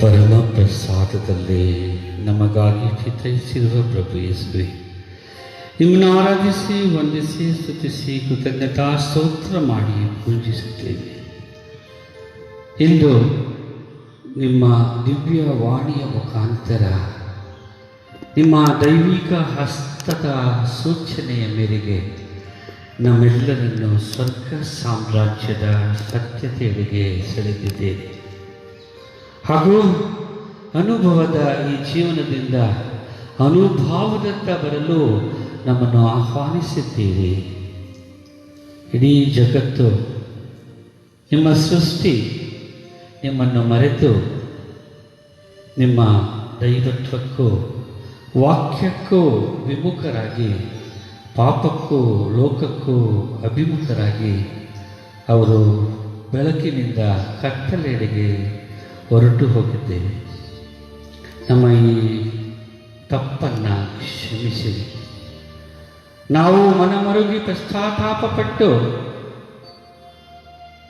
ಪರಮ ಪ್ರಸಾದದಲ್ಲಿ ನಮಗಾಗಿ ಚಿತ್ರಹಿಸಿರುವ ಪ್ರಭು ಯೇಸುವೆ, ನಿಮ್ಮನ್ನು ಆರಾಧಿಸಿ ವಂದಿಸಿ ಸ್ತುತಿಸಿ ಕೃತಜ್ಞತಾ ಸ್ತೋತ್ರ ಮಾಡಿ ಪೂಜಿಸುತ್ತೇವೆ. ಇಂದು ನಿಮ್ಮ ದಿವ್ಯ ವಾಣಿಯ ಮುಖಾಂತರ ನಿಮ್ಮ ದೈವಿಕ ಹಸ್ತದ ಸೂಚನೆಯ ಮೇರೆಗೆ ನಮ್ಮೆಲ್ಲರನ್ನು ಸ್ವರ್ಗ ಸಾಮ್ರಾಜ್ಯದ ಸತ್ಯತೆಯೆಡೆಗೆ ಸೆಳೆದಿದ್ದೇವೆ ಹಾಗೂ ಅನುಭವದ ಈ ಜೀವನದಿಂದ ಅನುಭಾವದತ್ತ ಬರಲು ನಮ್ಮನ್ನು ಆಹ್ವಾನಿಸಿದ್ದೀರಿ. ಇಡೀ ಜಗತ್ತು ನಿಮ್ಮ ಸೃಷ್ಟಿ ನಿಮ್ಮನ್ನು ಮರೆತು ನಿಮ್ಮ ದೈವತ್ವಕ್ಕೂ ವಾಕ್ಯಕ್ಕೂ ವಿಮುಖರಾಗಿ ಪಾಪಕ್ಕೂ ಲೋಕಕ್ಕೂ ಅಭಿಮುಖರಾಗಿ ಅವರು ಬೆಳಕಿನಿಂದ ಕತ್ತಲೆಡೆಗೆ ಹೊರಟು ಹೋಗಿದ್ದೇವೆ. ನಮ್ಮ ಈ ತಪ್ಪನ್ನು ಕ್ಷಮಿಸಿ ನಾವು ಮನಮರುಗಿ ಪಶ್ಚಾತ್ತಾಪಪಟ್ಟು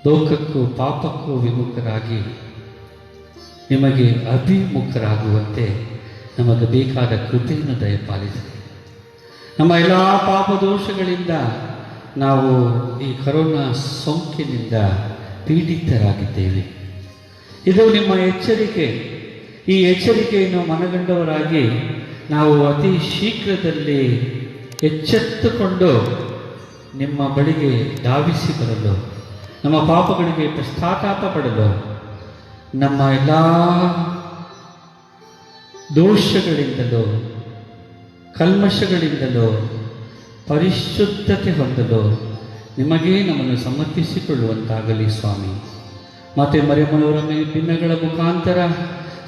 ಲೋಕಕ್ಕೂ ಪಾಪಕ್ಕೂ ವಿಮುಖರಾಗಿ ನಿಮಗೆ ಅಭಿಮುಖರಾಗುವಂತೆ ನಮಗೆ ಬೇಕಾದ ಕೃಪೆಯನ್ನು ದಯಪಾಲಿಸಿ. ನಮ್ಮ ಎಲ್ಲ ಪಾಪ ದೋಷಗಳಿಂದ ನಾವು ಈ ಕರೋನಾ ಸೋಂಕಿನಿಂದ ಪೀಡಿತರಾಗಿದ್ದೇವೆ. ಇದು ನಿಮ್ಮ ಎಚ್ಚರಿಕೆ. ಈ ಎಚ್ಚರಿಕೆಯನ್ನು ಮನಗಂಡವರಾಗಿ ನಾವು ಅತಿ ಶೀಘ್ರದಲ್ಲಿ ಎಚ್ಚೆತ್ತುಕೊಂಡು ನಿಮ್ಮ ಬಳಿಗೆ ಧಾವಿಸಿ ಬರಲು, ನಮ್ಮ ಪಾಪಗಳಿಗೆ ಪಶ್ಚಾತ್ತಾಪ ಪಡಲು, ನಮ್ಮ ಎಲ್ಲ ದೋಷಗಳಿಂದಲೂ ಕಲ್ಮಶಗಳಿಂದಲೂ ಪರಿಶುದ್ಧತೆ ಹೊಂದಲು ನಿಮಗೇ ನಮ್ಮನ್ನು ಸಮರ್ಪಿಸಿಕೊಳ್ಳುವಂತಾಗಲಿ ಸ್ವಾಮಿ. ಮಾತೆ ಮರಿಯಮ್ಮನವರ ಭಿನ್ನಗಳ ಮುಖಾಂತರ,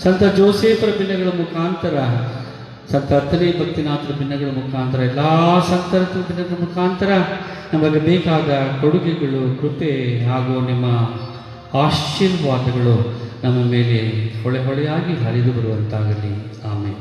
ಸಂತ ಜೋಸೇಫರ ಭಿನ್ನಗಳ ಮುಖಾಂತರ, ಸಂತ ಹತ್ತನೇ ಭಕ್ತಿನಾಥರ ಭಿನ್ನಗಳ ಮುಖಾಂತರ, ಎಲ್ಲ ಸಂತರ ಭಿನ್ನಗಳ ಮುಖಾಂತರ ನಮಗೆ ಬೇಕಾದ ಕೊಡುಗೆಗಳು, ಕೃಪೆ ಹಾಗೂ ನಿಮ್ಮ ಆಶೀರ್ವಾದಗಳು ನಮ್ಮ ಮೇಲೆ ಹೊಳೆ ಹೊಳೆಯಾಗಿ ಹರಿದು ಬರುವಂತಾಗಲಿ. ಆಮೇಲೆ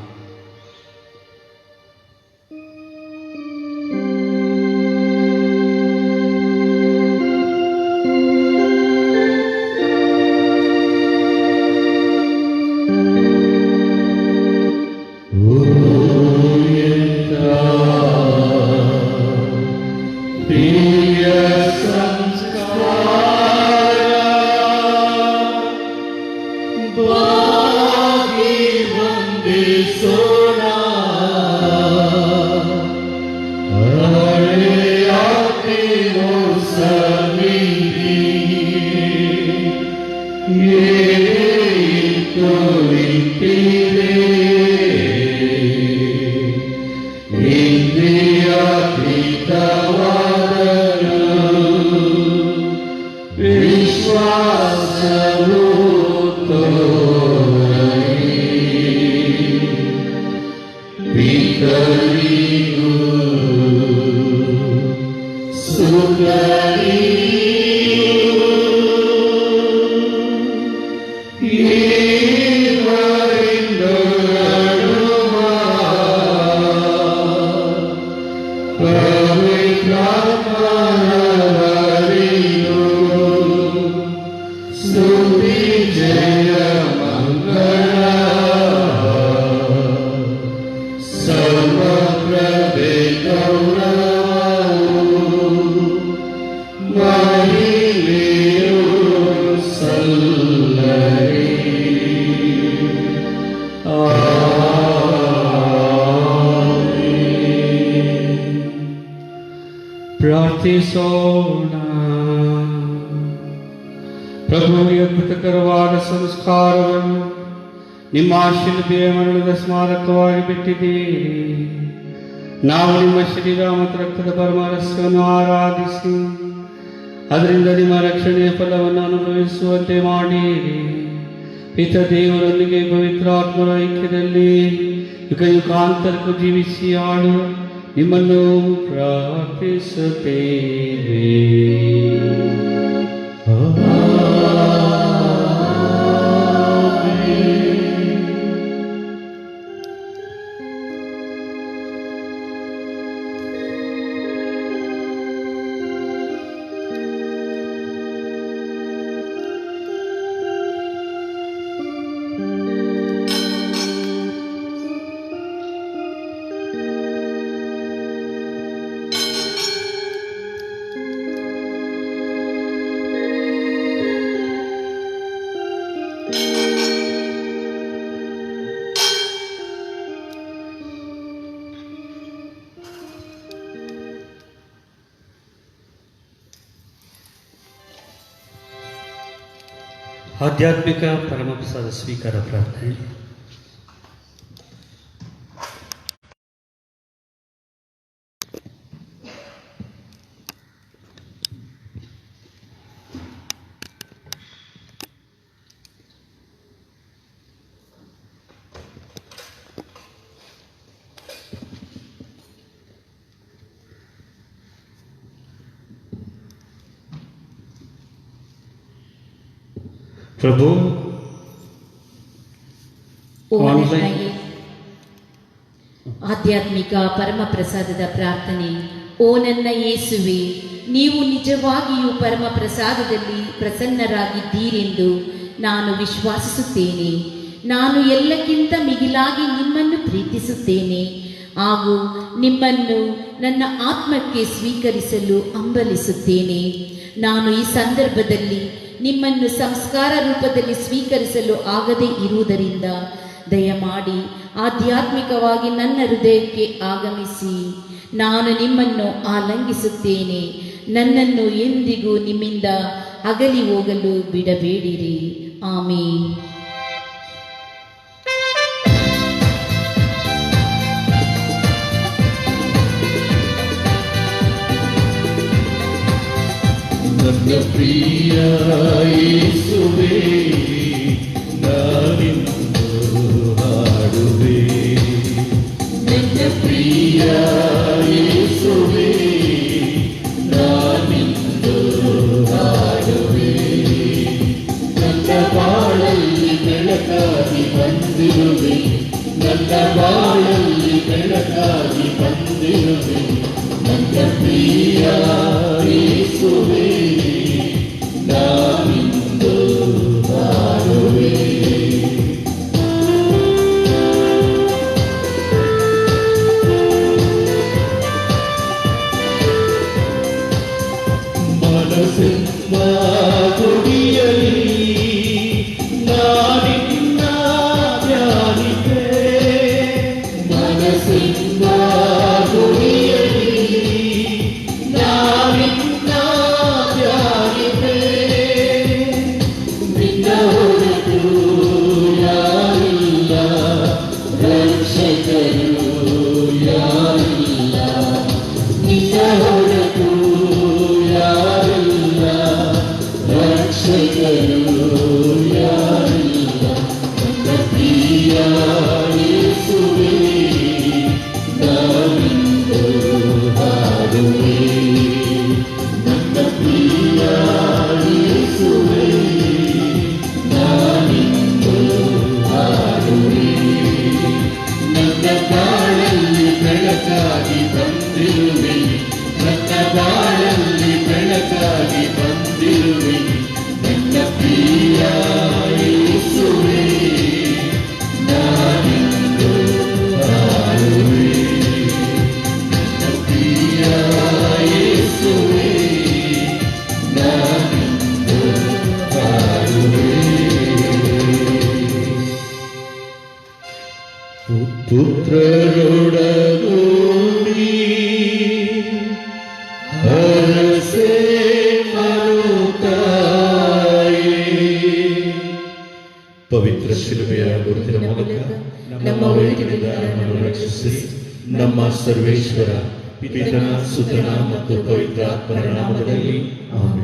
ಪ್ರಾರ್ಥಿಸೋಣ. ಪ್ರಭು ಈ ಅದ್ಭುತಕರವಾದ ಸಂಸ್ಕಾರವನ್ನು ನಿಮ್ಮ ಶಿಲ್ಪೆಯ ಮರಣದ ಸ್ಮಾರಕವಾಗಿ ಬಿಟ್ಟಿದ್ದೀರಿ. ನಾವು ನಿಮ್ಮ ಶರೀರ ಮತ್ತು ರಕ್ತದ ಪರಮರಸ್ಯವನ್ನು ಆರಾಧಿಸಿ ಅದರಿಂದ ನಿಮ್ಮ ರಕ್ಷಣೆಯ ಫಲವನ್ನು ಅನುಭವಿಸುವಂತೆ ಮಾಡಿರಿ. ಪಿತ ದೇವರೊಂದಿಗೆ ಪವಿತ್ರಾತ್ಮರ ಐಕ್ಯದಲ್ಲಿ ಯುಗಾಂತರಕ್ಕೂ ಜೀವಿಸಿ ಆಳುವ ನಿಮ್ಮನ್ನು ಪ್ರಾರ್ಥಿಸುತ್ತೇವೆ. ಆಧ್ಯಾತ್ಮಿಕ ಪರಮಪ್ರಸಾದ ಸ್ವೀಕಾರ ಪ್ರಾರ್ಥನೆ. ಪ್ರಭು ಆಧ್ಯಾತ್ಮಿಕ ಪರಮ ಪ್ರಸಾದದ ಪ್ರಾರ್ಥನೆ. ಓ ನನ್ನ ಯೇಸುವೆ, ನೀವು ನಿಜವಾಗಿಯೂ ಪರಮ ಪ್ರಸಾದದಲ್ಲಿ ಪ್ರಸನ್ನರಾಗಿದ್ದೀರೆಂದು ನಾನು ವಿಶ್ವಾಸಿಸುತ್ತೇನೆ. ನಾನು ಎಲ್ಲಕ್ಕಿಂತ ಮಿಗಿಲಾಗಿ ನಿಮ್ಮನ್ನು ಪ್ರೀತಿಸುತ್ತೇನೆ ಹಾಗೂ ನಿಮ್ಮನ್ನು ನನ್ನ ಆತ್ಮಕ್ಕೆ ಸ್ವೀಕರಿಸಲು ಹಂಬಲಿಸುತ್ತೇನೆ. ನಾನು ಈ ಸಂದರ್ಭದಲ್ಲಿ ನಿಮ್ಮನ್ನು ಸಂಸ್ಕಾರ ರೂಪದಲ್ಲಿ ಸ್ವೀಕರಿಸಲು ಆಗದೇ ಇರುವುದರಿಂದ ದಯಮಾಡಿ ಆಧ್ಯಾತ್ಮಿಕವಾಗಿ ನನ್ನ ಹೃದಯಕ್ಕೆ ಆಗಮಿಸಿ ನಾನು ನಿಮ್ಮನ್ನು ಆಲಂಘಿಸುತ್ತೇನೆ. ನನ್ನನ್ನು ಎಂದಿಗೂ ನಿಮ್ಮಿಂದ ಅಗಲಿ ಹೋಗಲು ಬಿಡಬೇಡಿರಿ. ಆಮೇನ್. ನನ್ನ ಪ್ರಿಯ ಯೇಸುವೇ, ನಾನಿಂದು ಹಾಡುವೆ. ನನ್ನ ಪ್ರಿಯ ಯೇಸುವೇ, ನಾನಿಂದು ಹಾಡುವೆ. ನನ್ನ ಬಾಳಲ್ಲಿ ಬೆಳಕಾಗಿ ಬಂದಿರುವೆ, ನನ್ನ ಬಾಳಲ್ಲಿ ಬೆಳಕಾಗಿ ಬಂದಿರುವೆ. ನನ್ನ ಪ್ರಿಯ ಯೇಸುವೇ, ನಾನಿಂದು ಹಾಡುವೆ. ಮನಸ್ಸೆಂಬ ಗುಡಿಯಲ್ಲಿ ನಾನಿನ್ನ ಧ್ಯಾನಿತೆ. ಮನಸ್ಸೆಂಬ ಗುಡಿಯಲ್ಲಿ ನಾನಿನ್ನ ಧ್ಯಾನಿತೆ. ನಿನ್ನ ಹೊರತು ಯಾರಿಲ್ಲ, ರಕ್ಷಕರು ಯಾರಿಲ್ಲ. ನಿನ್ನ ಹೊರತು ಯಾರಿಲ್ಲ, ರಕ್ಷಕರು ಯಾರಿಲ್ಲ. ನನ್ನ ಪ್ರಿಯ ಯೇಸುವೇ, ನಾನಿಂದು ಹಾಡುವೆ. ನನ್ನ ಪ್ರಿಯ ಯೇಸುವೇ, ನಾನಿಂದು ಹಾಡುವೆ. ನನ್ನ ಬಾಳಲ್ಲಿ ಬೆಳಕಾಗಿ ಬಂದಿರುವೆ, ನನ್ನ ಬಾಳಲ್ಲಿ ಬೆಳಕಾಗಿ ಬಂದಿರುವೆ. ನನ್ನ ಪ್ರಿಯ ಯೇಸುವೇ, ನಾನಿಂದು ಹಾಡುವೆ. ನನ್ನ ಪ್ರಿಯ ಯೇಸುವೇ, ನಾನಿಂದು ಹಾಡುವೆ. ಪುತ್ರರೊಡಗೂಡಿ ಹರಸೆ ಮರುತಾಯೇ, ಪವಿತ್ರ ಶಿಲುಬೆಯ ಗುರುತಿನ ಮೂಲಕ ನಮ್ಮ ಒಳಗಿನಿಂದ ನಮ್ಮನ್ನು ರಕ್ಷಿಸಿ, ನಮ್ಮ ಸರ್ವೇಶ್ವರ ಪಿತನ ಸುತನ ಮತ್ತು ಪವಿತ್ರಾತ್ಮನ ನಾಮದಲ್ಲಿ ಆಮೆನ್.